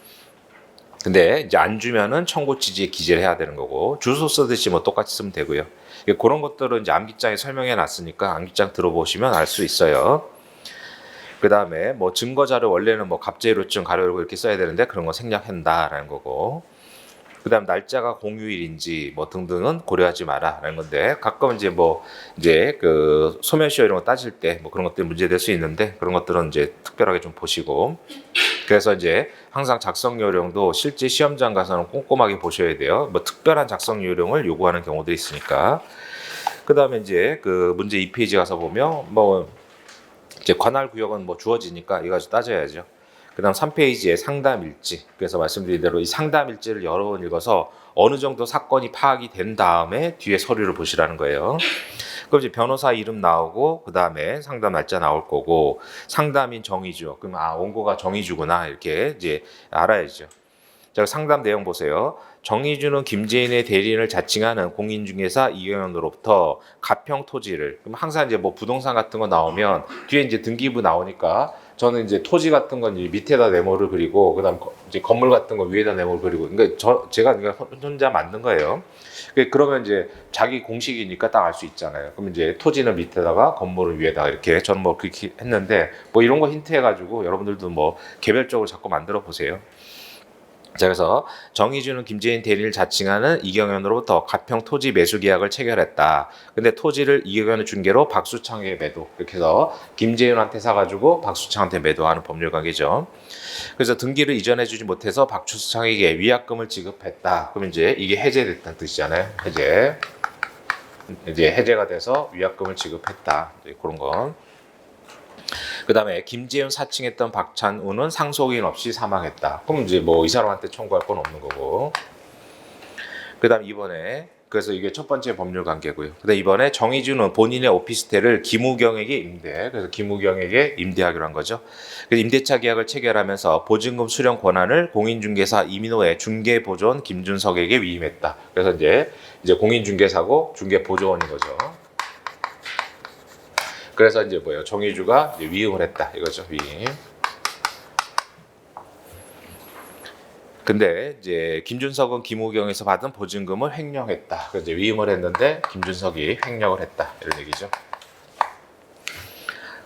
근데 이제 안 주면은 청구 취지에 기재를 해야 되는 거고 주소 쓰듯이 뭐 똑같이 쓰면 되고요. 그런 것들은 이제 암기장에 설명해 놨으니까 암기장 들어보시면 알 수 있어요. 그 다음에 뭐 증거 자료 원래는 뭐 갑제로증 가로 열고 이렇게 써야 되는데 그런 거 생략한다라는 거고. 그다음 날짜가 공휴일인지 뭐 등등은 고려하지 마라라는 건데 가끔 이제 뭐 이제 그 소멸시효 이런 거 따질 때 뭐 그런 것들이 문제될 수 있는데 그런 것들은 이제 특별하게 좀 보시고 그래서 이제 항상 작성 요령도 실제 시험장 가서는 꼼꼼하게 보셔야 돼요. 뭐 특별한 작성 요령을 요구하는 경우도 있으니까. 그다음에 이제 그 문제 2페이지 가서 보면 뭐 이제 관할 구역은 뭐 주어지니까 이거 가지고 따져야죠. 그다음 3페이지에 상담 일지. 그래서 말씀드린 대로 이 상담 일지를 여러 번 읽어서 어느 정도 사건이 파악이 된 다음에 뒤에 서류를 보시라는 거예요. 그럼 이제 변호사 이름 나오고 그다음에 상담 날짜 나올 거고 상담인 정의주. 그럼 원고가 정의주구나 이렇게 이제 알아야죠. 자, 상담 내용 보세요. 정의주는 김재인의 대리인을 자칭하는 공인중개사 이경현으로부터 가평 토지를 그럼 항상 이제 뭐 부동산 같은 거 나오면 뒤에 이제 등기부 나오니까 저는 이제 토지 같은 건 이제 밑에다 네모를 그리고 그다음 이제 건물 같은 거 위에다 네모를 그리고 그러니까 제가 혼자 만든 거예요. 그러면 이제 자기 공식이니까 딱 알 수 있잖아요. 그럼 이제 토지는 밑에다가 건물을 위에다가 이렇게 저는 뭐 그렇게 했는데 뭐 이런 거 힌트 해가지고 여러분들도 뭐 개별적으로 자꾸 만들어 보세요. 자, 그래서 정의주는 김재인 대리를 자칭하는 이경현으로부터 가평 토지 매수 계약을 체결했다. 근데 토지를 이경현의 중개로 박수창에게 매도. 이렇게 해서 김재윤한테 사가지고 박수창한테 매도하는 법률 관계죠. 그래서 등기를 이전해주지 못해서 박수창에게 위약금을 지급했다. 그럼 이제 이게 해제됐다는 뜻이잖아요. 이제 해제가 돼서 위약금을 지급했다. 이제 그런 건. 그 다음에 김재윤 사칭했던 박찬우는 상속인 없이 사망했다. 그럼 이제 뭐 이 사람한테 청구할 건 없는 거고. 그 다음 이번에 그래서 이게 첫 번째 법률 관계고요. 그다음 이번에 정의주는 본인의 오피스텔을 김우경에게 임대. 그래서 김우경에게 임대하기로 한 거죠. 그래서 임대차 계약을 체결하면서 보증금 수령 권한을 공인중개사 이민호의 중개보조원 김준석에게 위임했다. 그래서 이제 공인중개사고 중개보조원인 거죠. 그래서 이제 뭐예요? 정의주가 이제 위임을 했다 이거죠. 위임. 근데 이제 김준석은 김우경에서 받은 보증금을 횡령했다. 그래서 이제 위임을 했는데 김준석이 횡령을 했다 이런 얘기죠.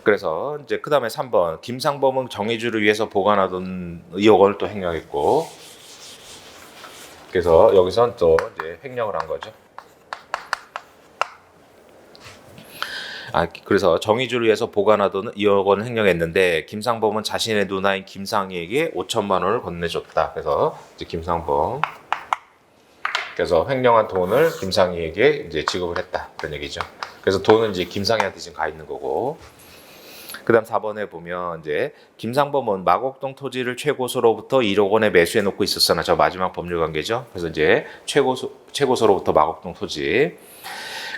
그래서 이제 그 다음에 3번 김상범은 정의주를 위해서 보관하던 2억 원을 또 횡령했고, 그래서 여기선 또 이제 횡령을 한 거죠. 그래서 정의주를 위해서 보관하던 2억 원을 횡령했는데 김상범은 자신의 누나인 김상희에게 5천만 원을 건네줬다. 그래서 이제 김상범 그래서 횡령한 돈을 김상희에게 이제 지급을 했다 그런 얘기죠. 그래서 돈은 이제 김상희한테 지금 가 있는 거고. 그다음 4번에 보면 이제 김상범은 마곡동 토지를 최고소로부터 1억 원에 매수해 놓고 있었으나 저 마지막 법률 관계죠. 그래서 이제 최고소로부터 마곡동 토지.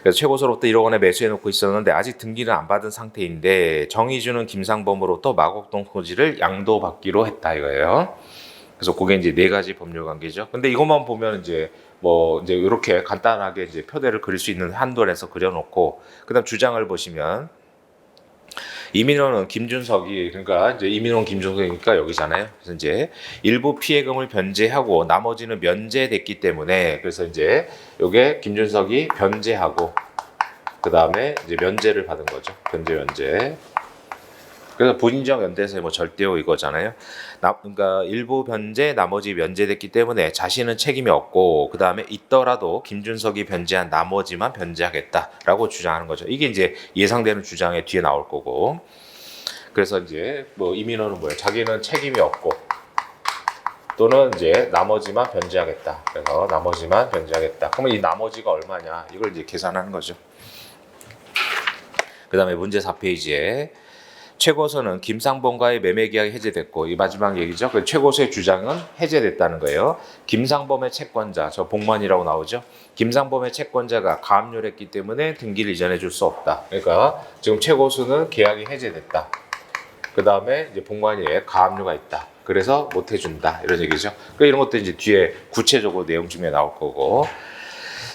그래서 최고소로부터 1억 원에 매수해 놓고 있었는데 아직 등기를 안 받은 상태인데 정의주는 김상범으로부터 마곡동 토지를 양도받기로 했다 이거예요. 그래서 그게 이제 네 가지 법률 관계죠. 근데 이것만 보면 이제 뭐 이제 이렇게 간단하게 이제 표대를 그릴 수 있는 한도 내에서 그려놓고 그다음 주장을 보시면 이민호는 김준석이 그러니까 이제 이민호는 김준석이니까 여기잖아요. 그래서 이제 일부 피해금을 변제하고 나머지는 면제됐기 때문에 그래서 이제 요게 김준석이 변제하고 그 다음에 이제 면제를 받은 거죠. 면제. 그래서 분인정 연대에서 뭐 절대요 이거잖아요. 그러니까 일부 변제, 나머지 면제됐기 때문에 자신은 책임이 없고 그 다음에 있더라도 김준석이 변제한 나머지만 변제하겠다라고 주장하는 거죠. 이게 이제 예상되는 주장에 뒤에 나올 거고. 그래서 이제 뭐 이민호는 뭐예요? 자기는 책임이 없고 또는 이제 나머지만 변제하겠다. 그래서 나머지만 변제하겠다. 그러면 이 나머지가 얼마냐? 이걸 이제 계산하는 거죠. 그 다음에 문제 4페이지에 최고소는 김상범과의 매매 계약이 해제됐고 이 마지막 얘기죠. 그 최고소의 주장은 해제됐다는 거예요. 김상범의 채권자, 저 복만이라고 나오죠. 김상범의 채권자가 가압류를 했기 때문에 등기를 이전해 줄 수 없다. 그러니까 지금 최고소는 계약이 해제됐다. 그 다음에 이제 복만이에 가압류가 있다. 그래서 못 해준다 이런 얘기죠. 그러니까 이런 것도 이제 뒤에 구체적으로 내용 중에 나올 거고.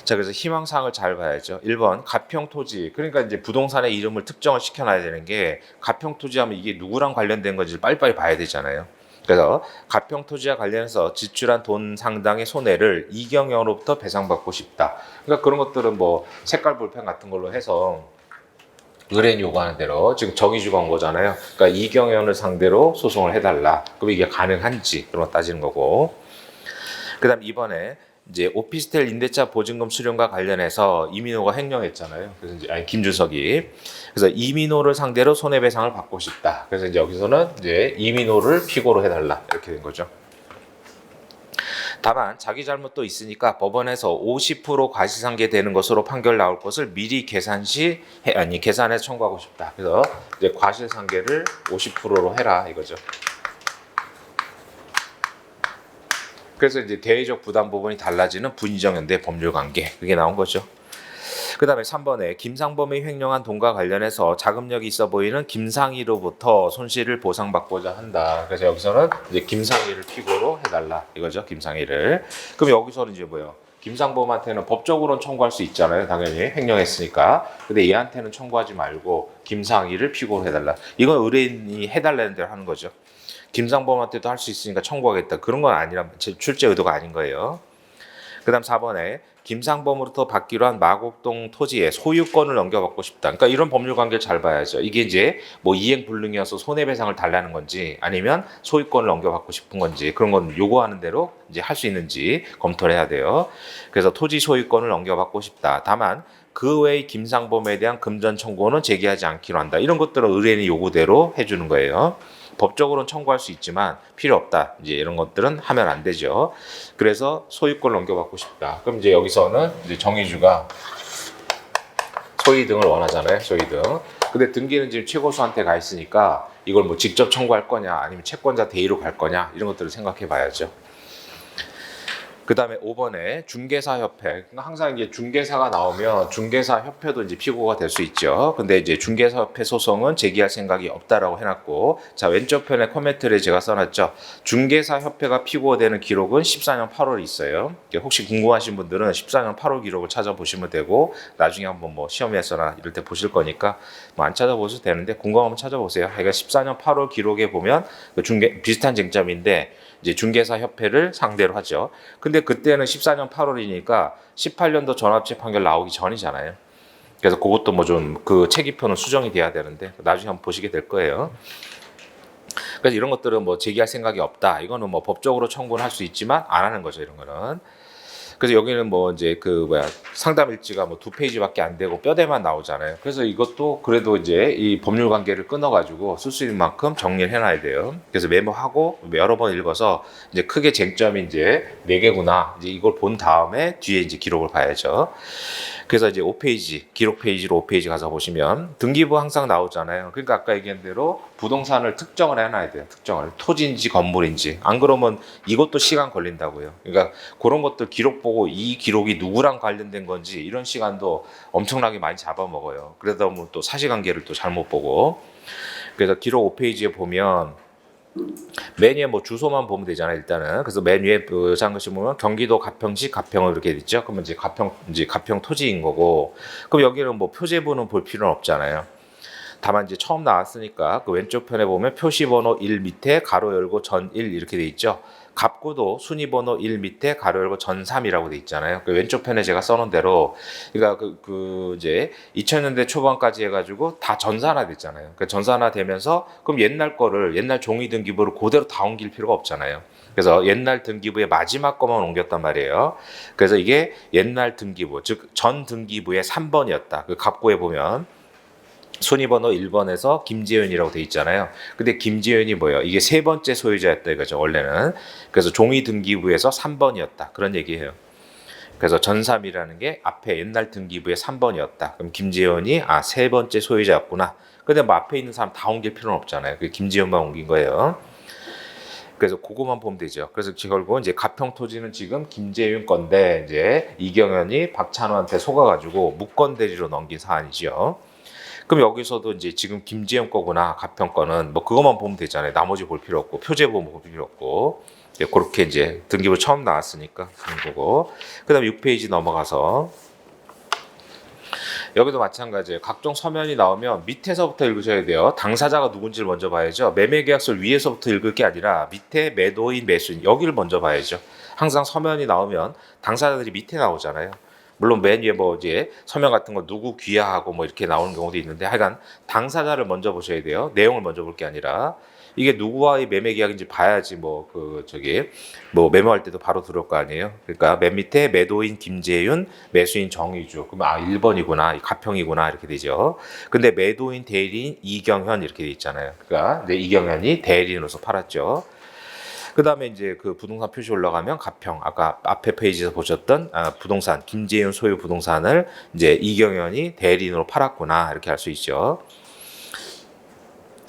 자, 그래서 희망사항을 잘 봐야죠. 1번 가평 토지. 그러니까 이제 부동산의 이름을 특정을 시켜놔야 되는 게 가평 토지 하면 이게 누구랑 관련된 건지 빨리빨리 봐야 되잖아요. 그래서 가평 토지와 관련해서 지출한 돈 상당의 손해를 이경영으로부터 배상받고 싶다. 그러니까 그런 것들은 뭐 색깔 볼펜 같은 걸로 해서 의뢰인 요구하는 대로 지금 정의주가 온 거잖아요. 그러니까 이경영을 상대로 소송을 해달라. 그럼 이게 가능한지 그런 거 따지는 거고. 그 다음 2번에 이제 오피스텔 임대차 보증금 수령과 관련해서 이민호가 횡령했잖아요. 그래서 이제 김주석이 그래서 이민호를 상대로 손해배상을 받고 싶다. 그래서 이제 여기서는 이제 이민호를 피고로 해달라 이렇게 된 거죠. 다만 자기 잘못도 있으니까 법원에서 50% 과시상계되는 것으로 판결 나올 것을 미리 계산해서 청구하고 싶다. 그래서 이제 과실상계를 50%로 해라 이거죠. 그래서 이제 대외적 부담 부분이 달라지는 분의정연대 법률관계 그게 나온 거죠. 그 다음에 3번에 김상범이 횡령한 돈과 관련해서 자금력이 있어 보이는 김상희로부터 손실을 보상받고자 한다. 그래서 여기서는 이제 김상희를 피고로 해달라 이거죠. 김상희를. 그럼 여기서는 이제 뭐예요? 김상범한테는 법적으로는 청구할 수 있잖아요. 당연히 횡령했으니까. 근데 얘한테는 청구하지 말고 김상희를 피고로 해달라. 이건 의뢰인이 해달라는 대로 하는 거죠. 김상범한테도 할 수 있으니까 청구하겠다. 그런 건 아니라 출제 의도가 아닌 거예요. 그 다음 4번에 김상범으로부터 받기로 한 마곡동 토지의 소유권을 넘겨받고 싶다. 그러니까 이런 법률 관계를 잘 봐야죠. 이게 이제 뭐 이행불능이어서 손해배상을 달라는 건지 아니면 소유권을 넘겨받고 싶은 건지 그런 건 요구하는 대로 이제 할 수 있는지 검토를 해야 돼요. 그래서 토지 소유권을 넘겨받고 싶다. 다만 그 외의 김상범에 대한 금전 청구는 제기하지 않기로 한다. 이런 것들은 의뢰인의 요구대로 해주는 거예요. 법적으로는 청구할 수 있지만 필요 없다. 이제 이런 것들은 하면 안 되죠. 그래서 소유권을 넘겨받고 싶다. 그럼 이제 여기서는 이제 정의주가 소위 등을 원하잖아요. 소위 등. 근데 등기는 지금 최고수한테 가 있으니까 이걸 뭐 직접 청구할 거냐 아니면 채권자 대의로 갈 거냐 이런 것들을 생각해 봐야죠. 그 다음에 5번에 중개사협회. 그러니까 항상 이제 중개사가 나오면 중개사협회도 이제 피고가 될 수 있죠. 근데 이제 중개사협회 소송은 제기할 생각이 없다라고 해놨고, 자, 왼쪽 편에 코멘트를 제가 써놨죠. 중개사협회가 피고되는 기록은 14년 8월에 있어요. 혹시 궁금하신 분들은 14년 8월 기록을 찾아보시면 되고, 나중에 한번 뭐 시험에서나 이럴 때 보실 거니까 뭐 안 찾아보셔도 되는데, 궁금하면 찾아보세요. 그러니까 14년 8월 기록에 보면 비슷한 쟁점인데, 이제 중개사 협회를 상대로 하죠. 근데 그때는 14년 8월이니까 18년도 전합체 판결 나오기 전이잖아요. 그래서 그것도 뭐 좀 그 체기표는 수정이 돼야 되는데 나중에 한번 보시게 될 거예요. 그래서 이런 것들은 뭐 제기할 생각이 없다. 이거는 뭐 법적으로 청구는 할 수 있지만 안 하는 거죠. 이런 거는. 그래서 여기는 뭐 이제 그 상담 일지가 뭐 2페이지밖에 안 되고 뼈대만 나오잖아요. 그래서 이것도 그래도 이제 이 법률 관계를 끊어가지고 쓸 수 있는 만큼 정리를 해놔야 돼요. 그래서 메모하고 여러 번 읽어서 이제 크게 쟁점이 이제 4개구나. 이제 이걸 본 다음에 뒤에 이제 기록을 봐야죠. 그래서 이제 5페이지, 기록 페이지로 5페이지 가서 보시면 등기부 항상 나오잖아요. 그러니까 아까 얘기한 대로 부동산을 특정을 해놔야 돼요. 특정을. 토지인지 건물인지. 안 그러면 이것도 시간 걸린다고요. 그러니까 그런 것들 기록 보고 이 기록이 누구랑 관련된 건지 이런 시간도 엄청나게 많이 잡아먹어요. 그러다 보면 또 사실관계를 또 잘못 보고. 그래서 기록 5페이지에 보면 맨 위에 뭐 주소만 보면 되잖아요, 일단은. 그래서 맨 위에 장것이 보면 경기도 가평시 가평을 이렇게 있죠. 그러면 이제 가평 토지인 거고. 그럼 여기는 뭐 표제부는 볼 필요는 없잖아요. 다만 이제 처음 나왔으니까 그 왼쪽 편에 보면 표시번호 1 밑에 가로 열고 전 1 이렇게 돼 있죠. 갑구도 순위번호 1 밑에 가로 열고 전 3이라고 돼 있잖아요. 그 왼쪽 편에 제가 써놓은 대로, 그러니까 이제 2000년대 초반까지 해가지고 다 전산화 됐잖아요. 그러니까 전산화 되면서 그럼 옛날 종이 등기부를 그대로 다 옮길 필요가 없잖아요. 그래서 옛날 등기부의 마지막 거만 옮겼단 말이에요. 그래서 이게 옛날 등기부, 즉 전 등기부의 3번이었다. 그 갑구에 보면 순위번호 1번에서 김재현이라고 돼 있잖아요. 근데 김재현이 뭐예요? 이게 3번째 소유자였다 이거죠, 원래는. 그래서 종이 등기부에서 3번이었다. 그런 얘기예요. 그래서 전삼이라는 게 앞에 옛날 등기부의 3번이었다. 그럼 김재현이 3번째 소유자였구나. 근데 뭐 앞에 있는 사람 다 옮길 필요는 없잖아요. 그 김재현만 옮긴 거예요. 그래서 그거만 보면 되죠. 그래서 결국은 이제 가평 토지는 지금 김재윤 건데 이제 이경현이 박찬호한테 속아가지고 무권 대리로 넘긴 사안이죠. 그럼 여기서도 이제 지금 김재현 거구나, 가평 거는 뭐 그것만 보면 되잖아요. 나머지 볼 필요 없고 표제부 볼 필요 없고. 그렇게 이제 등기부 처음 나왔으니까 그런 거고. 그다음에 6페이지 넘어가서 여기도 마찬가지예요. 각종 서면이 나오면 밑에서부터 읽으셔야 돼요. 당사자가 누군지를 먼저 봐야죠. 매매계약서를 위에서부터 읽을 게 아니라 밑에 매도인, 매수인 여기를 먼저 봐야죠. 항상 서면이 나오면 당사자들이 밑에 나오잖아요. 물론 맨 위에 뭐 이제 서면 같은 거 누구 귀하하고 뭐 이렇게 나오는 경우도 있는데 하여간 당사자를 먼저 보셔야 돼요. 내용을 먼저 볼 게 아니라. 이게 누구와의 매매 계약인지 봐야지 뭐 뭐 매매할 때도 바로 들어올 거 아니에요. 그러니까 맨 밑에 매도인 김재윤, 매수인 정의주. 그럼 1번이구나, 가평이구나 이렇게 되죠. 근데 매도인 대리인 이경현 이렇게 돼 있잖아요. 그러니까 이제 이경현이 대리인으로서 팔았죠. 그 다음에 이제 그 부동산 표시 올라가면 가평, 아까 앞에 페이지에서 보셨던 부동산, 김재윤 소유 부동산을 이제 이경현이 대리인으로 팔았구나 이렇게 알 수 있죠.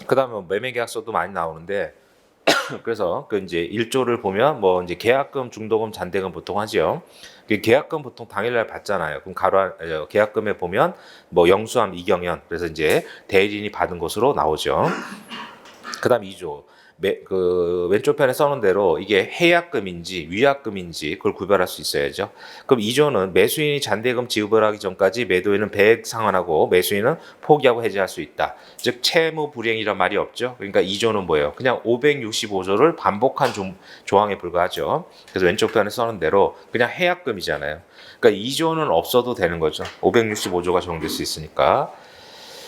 그 다음에 매매 계약서도 많이 나오는데 그래서 그 이제 1조를 보면 뭐 이제 계약금, 중도금, 잔대금 보통 하죠. 그 계약금 보통 당일날 받잖아요. 그럼 계약금에 보면 뭐 영수함 이경현, 그래서 이제 대리인이 받은 것으로 나오죠. 그다음 2조. 그 왼쪽 편에 써놓은 대로 이게 해약금인지 위약금인지 그걸 구별할 수 있어야죠. 그럼 2조는 매수인이 잔대금 지급을 하기 전까지 매도인은 배액 상환하고 매수인은 포기하고 해지할 수 있다. 즉 채무 불이행이란 말이 없죠. 그러니까 2조는 뭐예요? 그냥 565조를 반복한 조항에 불과하죠. 그래서 왼쪽 편에 써놓은 대로 그냥 해약금이잖아요. 그러니까 2조는 없어도 되는 거죠. 565조가 적용될 수 있으니까.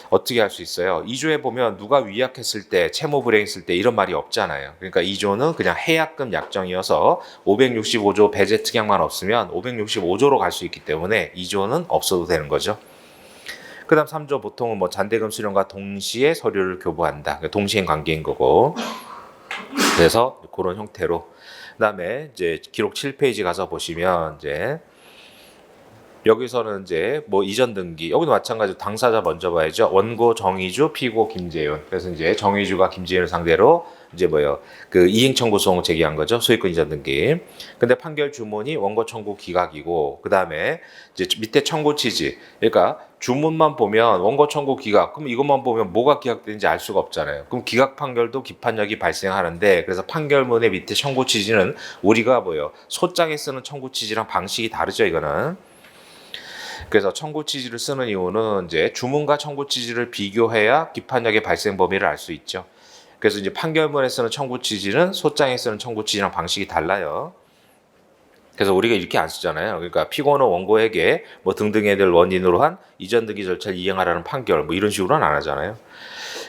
어떻게 할 수 있어요? 2조에 보면 누가 위약했을 때, 채무 불이행했을 때 이런 말이 없잖아요. 그러니까 2조는 그냥 해약금 약정이어서 565조 배제 특약만 없으면 565조로 갈 수 있기 때문에 2조는 없어도 되는 거죠. 그 다음 3조 보통은 뭐 잔대금 수령과 동시에 서류를 교부한다. 그러니까 동시행 관계인 거고. 그래서 그런 형태로. 그 다음에 이제 기록 7페이지 가서 보시면 이제 여기서는 이제 뭐 이전 등기, 여기도 마찬가지로 당사자 먼저 봐야죠. 원고 정의주, 피고 김재윤. 그래서 이제 정의주가 김재윤을 상대로 이제 그 이행 청구 소송을 제기한 거죠. 소유권 이전 등기. 근데 판결 주문이 원고 청구 기각이고, 그 다음에 이제 밑에 청구 취지. 그러니까 주문만 보면 원고 청구 기각. 그럼 이것만 보면 뭐가 기각되는지 알 수가 없잖아요. 그럼 기각 판결도 기판력이 발생하는데, 그래서 판결문의 밑에 청구 취지는 우리가 소장에 쓰는 청구 취지랑 방식이 다르죠. 이거는. 그래서 청구 취지를 쓰는 이유는 이제 주문과 청구 취지를 비교해야 기판력의 발생 범위를 알 수 있죠. 그래서 이제 판결문에 쓰는 청구 취지는 소장에 쓰는 청구 취지랑 방식이 달라요. 그래서 우리가 이렇게 안 쓰잖아요. 그러니까 피고는 원고에게 뭐 등등에 대한 원인으로 한 이전 등기 절차를 이행하라는 판결, 뭐 이런 식으로는 안 하잖아요.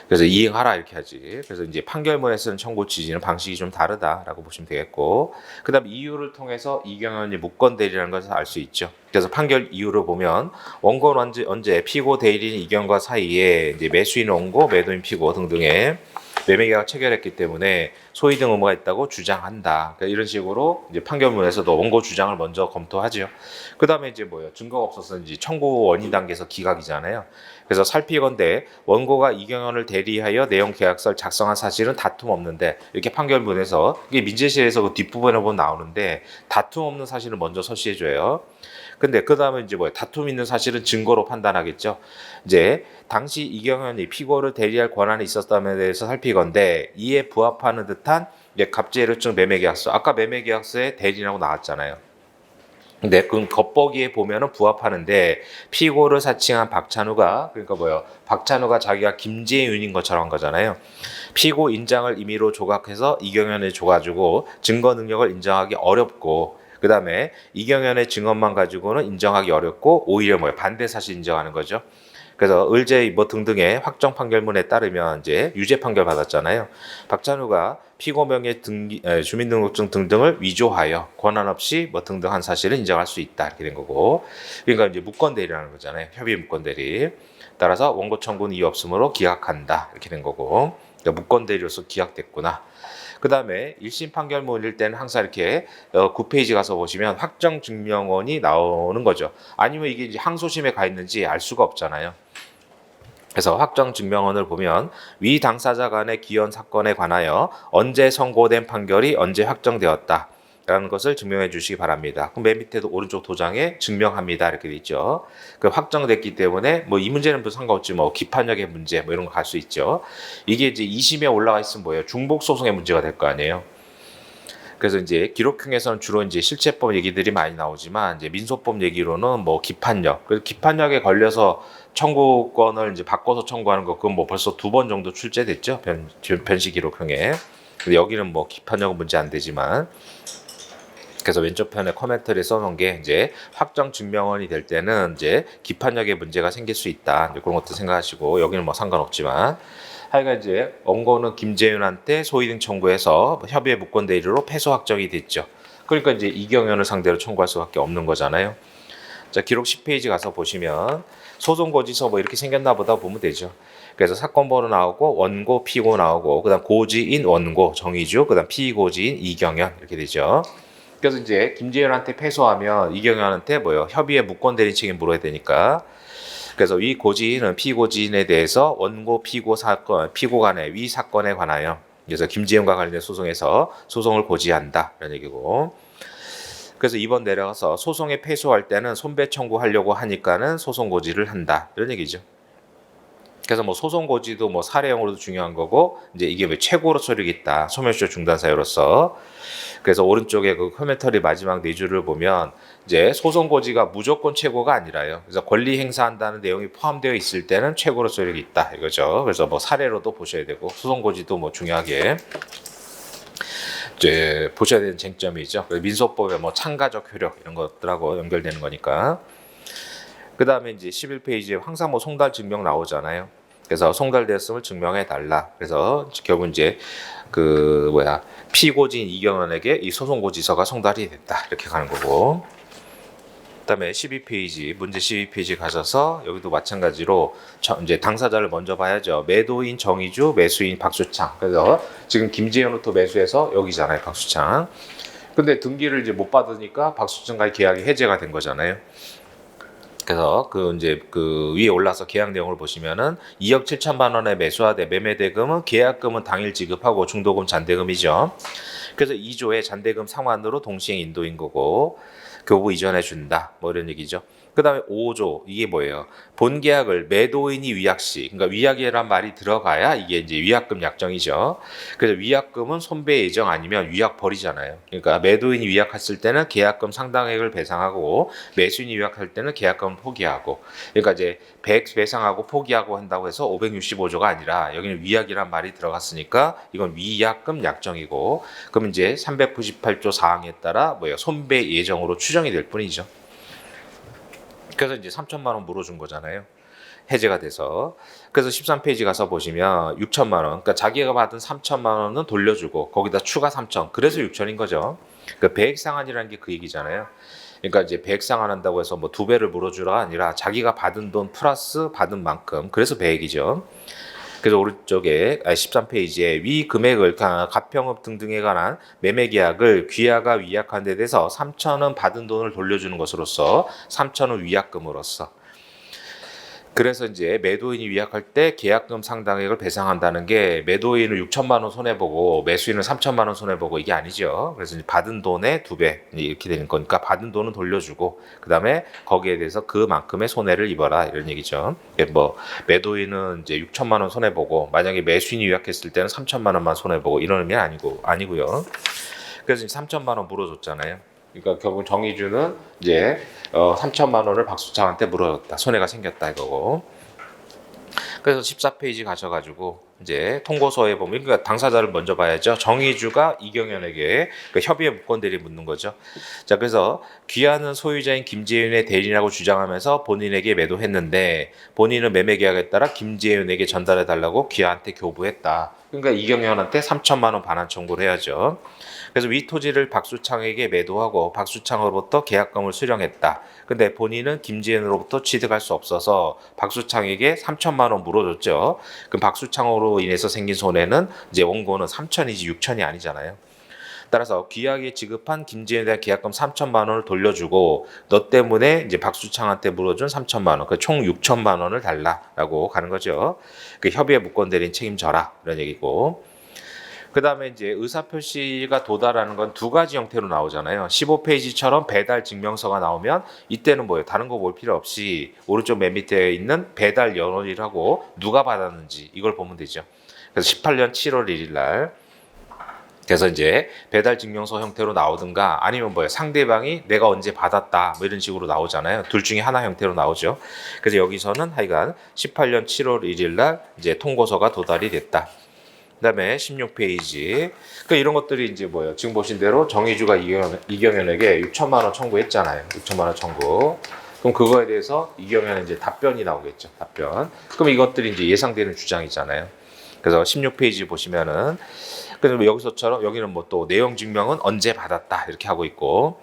그래서 이행하라 이렇게 하지. 그래서 이제 판결문에 쓰는 청구 취지는 방식이 좀 다르다라고 보시면 되겠고, 그다음 이유를 통해서 이경현이 무권 대리라는 것을 알 수 있죠. 그래서 판결 이유를 보면 원고는 언제 피고 대리인 이경과 사이에 이제 매수인 원고, 매도인 피고 등등의 매매계약을 체결했기 때문에 소위 등 의무가 있다고 주장한다. 그러니까 이런 식으로 이제 판결문에서도 원고 주장을 먼저 검토하죠. 그 다음에 이제 증거가 없어서 이제 청구 원인 단계에서 기각이잖아요. 그래서 살피건대 원고가 이경현을 대리하여 내용 계약서를 작성한 사실은 다툼 없는데, 이렇게 판결문에서 이게 민재실에서 그 뒷부분에 보면 나오는데 다툼 없는 사실을 먼저 서시해줘요. 근데 그 다음에 이제 다툼 있는 사실은 증거로 판단하겠죠. 이제 당시 이경현이 피고를 대리할 권한이 있었다에 대해서 살피건데 이에 부합하는 듯한 갑질의증 매매계약서. 아까 매매계약서에 대리라고 나왔잖아요. 근데 그 겉보기에 보면은 부합하는데 피고를 사칭한 박찬우가, 그러니까 박찬우가 자기가 김재윤인 것처럼 한 거잖아요. 피고 인장을 임의로 조각해서 이경현에 줘가지고 증거 능력을 인정하기 어렵고, 그 다음에 이경현의 증언만 가지고는 인정하기 어렵고 오히려 반대 사실 인정하는 거죠. 그래서 을제 등등의 확정 판결문에 따르면 이제 유죄 판결 받았잖아요. 박찬우가 피고 명의 주민등록증 등등을 위조하여 권한 없이 등등한 사실을 인정할 수 있다 이렇게 된 거고, 그러니까 이제 무권 대리라는 거잖아요. 협의 무권 대리. 따라서 원고 청구는 이유 없으므로 기각한다 이렇게 된 거고, 그러니까 무권 대리로서 기각됐구나. 그 다음에 1심 판결문일 때는 항상 이렇게 9페이지 가서 보시면 확정 증명원이 나오는 거죠. 아니면 이게 이제 항소심에 가 있는지 알 수가 없잖아요. 그래서 확정 증명원을 보면 위 당사자 간의 기원 사건에 관하여 언제 선고된 판결이 언제 확정되었다 라는 것을 증명해 주시기 바랍니다. 그럼 맨 밑에도 오른쪽 도장에 증명합니다 이렇게 돼 있죠. 그 확정됐기 때문에 이 문제는 또 상관없지 기판력의 문제 이런 거 갈 수 있죠. 이게 이제 2심에 올라가 있으면 뭐예요? 중복 소송의 문제가 될 거 아니에요. 그래서 이제 기록형에서는 주로 이제 실체법 얘기들이 많이 나오지만 이제 민소법 얘기로는 기판력. 그래서 기판력에 걸려서 청구권을 이제 바꿔서 청구하는 거 그건 벌써 2번 정도 출제됐죠. 변시 기록형에. 근데 여기는 기판력은 문제 안 되지만. 그래서 왼쪽 편에 코멘터리에 써놓은 게 이제 확정 증명원이 될 때는 이제 기판력에 문제가 생길 수 있다. 이제 그런 것도 생각하시고, 여기는 상관없지만. 하여간 이제 원고는 김재윤한테 소위등 청구해서 협의회 무권 대리로 패소 확정이 됐죠. 그러니까 이제 이경연을 상대로 청구할 수밖에 없는 거잖아요. 자, 기록 10페이지 가서 보시면 소송 고지서 뭐 이렇게 생겼나 보다 보면 되죠. 그래서 사건 번호 나오고 원고 피고 나오고 그다음 고지인 원고 정의주 그다음 피고지인 이경연 이렇게 되죠. 그래서 이제 김재현한테 패소하면 이경연한테 뭐요? 협의회 무권 대리 책임 물어야 되니까. 그래서 위 고지인은 피고지인에 대해서 원고 피고 사건 피고 간의 위 사건에 관하여 그래서 김재현과 관련된 소송에서 소송을 고지한다 이런 얘기고. 그래서 이번 내려가서 소송에 패소할 때는 손배 청구하려고 하니까는 소송 고지를 한다 이런 얘기죠. 그래서 뭐 소송 고지도 뭐 사례형으로도 중요한 거고 이제 이게 왜 최고로 처리겠다 소멸시효 중단 사유로서. 그래서 오른쪽에 그 코멘터리 마지막 네 줄을 보면 이제 소송 고지가 무조건 최고가 아니라요. 그래서 권리 행사한다는 내용이 포함되어 있을 때는 최고로 처리가 있다 이거죠. 그래서 뭐 사례로도 보셔야 되고 소송 고지도 뭐 중요하게 이제 보셔야 되는 쟁점이죠. 민소법의 뭐 참가적 효력 이런 것들하고 연결되는 거니까. 그 다음에 이제 11페이지에 항상 뭐 송달 증명 나오잖아요. 그래서 송달되었음을 증명해 달라. 그래서 결국 이제 그 피고진 이경원에게 이 소송고지서가 송달이 됐다 이렇게 가는 거고. 그다음에 12페이지 문제 12페이지 가셔서 여기도 마찬가지로 이제 당사자를 먼저 봐야죠. 매도인 정의주, 매수인 박수창. 그래서 지금 김재현부터 매수해서 여기잖아요, 박수창. 근데 등기를 이제 못 받으니까 박수창과의 계약이 해제가 된 거잖아요. 그래서 그 이제 그 위에 올라서 계약 내용을 보시면은 2억 7천만 원에 매수하되 매매 대금은 계약금은 당일 지급하고 중도금 잔대금이죠. 그래서 2조의 잔대금 상환으로 동시행 인도인 거고 교부 이전해 준다 뭐 이런 얘기죠. 그 다음에 5조 이게 뭐예요? 본 계약을 매도인이 위약 시, 그러니까 위약이란 말이 들어가야 이게 이제 위약금 약정이죠. 그래서 위약금은 손배 예정 아니면 위약 버리잖아요. 그러니까 매도인이 위약했을 때는 계약금 상당액을 배상하고 매수인이 위약할 때는 계약금 포기하고. 그러니까 이제 100 배상하고 포기하고 한다고 해서 565조가 아니라 여기는 위약이란 말이 들어갔으니까 이건 위약금 약정이고. 그럼 이제 398조 사항에 따라 뭐예요? 손배 예정으로 추정이 될 뿐이죠. 그래서 이제 3천만 원 물어준 거잖아요. 해제가 돼서. 그래서 13페이지 가서 보시면 6천만 원. 그러니까 자기가 받은 3천만 원은 돌려주고 거기다 추가 3천. 그래서 6천인 거죠. 그 배액 상환이라는 게 그 얘기잖아요. 그러니까 이제 배액 상환한다고 해서 뭐 2배를 물어주라가 아니라 자기가 받은 돈 플러스 받은 만큼. 그래서 배액이죠. 그래서 오른쪽에 13페이지에 위 금액을 가평업 등등에 관한 매매 계약을 귀하가 위약한 데 대해서 3천원 받은 돈을 돌려주는 것으로서 3천원 위약금으로서. 그래서 이제 매도인이 위약할 때 계약금 상당액을 배상한다는 게 매도인을 6천만 원 손해보고 매수인을 3천만 원 손해보고 이게 아니죠. 그래서 이제 받은 돈의 2배 이렇게 되는 거니까 받은 돈은 돌려주고 그 다음에 거기에 대해서 그만큼의 손해를 입어라 이런 얘기죠. 뭐 매도인은 이제 6천만 원 손해보고 만약에 매수인이 위약했을 때는 3천만 원만 손해보고 이런 의미는 아니고요. 그래서 이제 3천만 원 물어줬잖아요. 그러니까 결국 정의주는 이제 3천만 원을 박수창한테 물어줬다. 손해가 생겼다 이거고. 그래서 14페이지 가셔가지고 이제 통고서에 보면 그러니까 당사자를 먼저 봐야죠. 정의주가 이경연에게 그 협의회 무권 대리 묻는 거죠. 자, 그래서 귀하는 소유자인 김재윤의 대리라고 주장하면서 본인에게 매도했는데 본인은 매매 계약에 따라 김재윤에게 전달해 달라고 귀하한테 교부했다. 그러니까 이경연한테 3천만 원 반환 청구를 해야죠. 그래서 위 토지를 박수창에게 매도하고 박수창으로부터 계약금을 수령했다. 근데 본인은 김재현으로부터 취득할 수 없어서 박수창에게 3천만 원 물어줬죠. 그럼 박수창으로 인해서 생긴 손해는 이제 원고는 3천이지 6천이 아니잖아요. 따라서 귀하게 지급한 김재현에 대한 계약금 3천만 원을 돌려주고 너 때문에 이제 박수창한테 물어준 3천만 원, 그 총 6천만 원을 달라라고 가는 거죠. 그 협의회 무권 대리인 책임져라 이런 얘기고. 그 다음에 이제 의사표시가 도달하는 건 두 가지 형태로 나오잖아요. 15페이지처럼 배달 증명서가 나오면 이때는 뭐예요? 다른 거 볼 필요 없이 오른쪽 맨 밑에 있는 배달 연월이라고 누가 받았는지 이걸 보면 되죠. 그래서 18년 7월 1일 날. 그래서 이제 배달 증명서 형태로 나오든가 아니면 뭐예요? 상대방이 내가 언제 받았다 뭐 이런 식으로 나오잖아요. 둘 중에 하나 형태로 나오죠. 그래서 여기서는 하여간 18년 7월 1일 날 이제 통고서가 도달이 됐다. 그다음에 16페이지. 그러니까 이런 것들이 이제 뭐예요? 지금 보신 대로 정의주가 이경연에게 6천만 원 청구했잖아요. 6천만 원 청구. 그럼 그거에 대해서 이경연은 이제 답변이 나오겠죠. 답변. 그럼 이것들이 이제 예상되는 주장이잖아요. 그래서 16페이지 보시면은 그래서 여기서처럼 여기는 뭐 또 내용 증명은 언제 받았다 이렇게 하고 있고,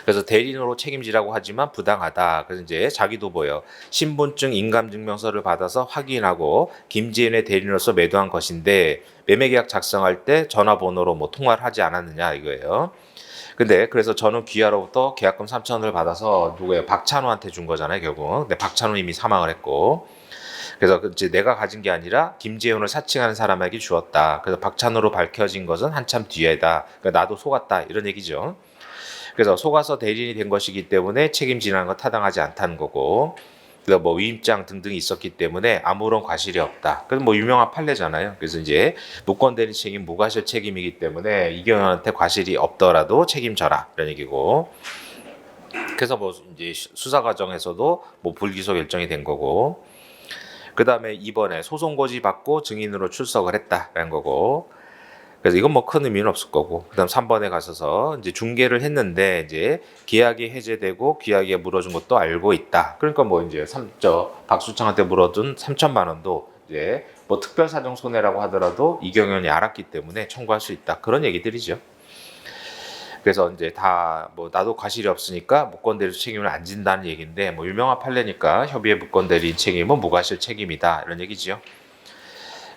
그래서 대리인으로 책임지라고 하지만 부당하다. 그래서 이제 자기도 뭐예요? 신분증 인감증명서를 받아서 확인하고 김지은의 대리인으로서 매도한 것인데 매매계약 작성할 때 전화번호로 뭐 통화를 하지 않았느냐 이거예요. 근데 그래서 저는 귀하로부터 계약금 3천원을 받아서 누구예요? 박찬호한테 준 거잖아요, 결국. 근데 박찬호 이미 사망을 했고. 그래서 이제 내가 가진 게 아니라 김재훈을 사칭하는 사람에게 주었다. 그래서 박찬호로 밝혀진 것은 한참 뒤에다. 그러니까 나도 속았다. 이런 얘기죠. 그래서 속아서 대리인이 된 것이기 때문에 책임지는 건 타당하지 않다는 거고. 그래서 뭐 위임장 등등이 있었기 때문에 아무런 과실이 없다. 그래서 뭐 유명한 판례잖아요. 그래서 이제 무권 대리 책임 무과실 책임이기 때문에 이경영한테 과실이 없더라도 책임져라 이런 얘기고. 그래서 뭐 이제 수사 과정에서도 뭐 불기소 결정이 된 거고. 그 다음에 이번에 소송 고지 받고 증인으로 출석을 했다라는 거고. 그래서 이건 뭐 큰 의미는 없을 거고. 그다음 3번에 가서서 이제 중개를 했는데 이제 계약이 해제되고 귀하게 물어준 것도 알고 있다. 그러니까 뭐 이제 박수창한테 물어둔 3천만 원도 이제 뭐 특별사정 손해라고 하더라도 이경연이 알았기 때문에 청구할 수 있다. 그런 얘기들이죠. 그래서 이제 다 뭐 나도 과실이 없으니까 무권대리 책임을 안 진다는 얘기인데 뭐 유명한 판례니까 협의의 무권대리 책임은 무과실 책임이다 이런 얘기지요.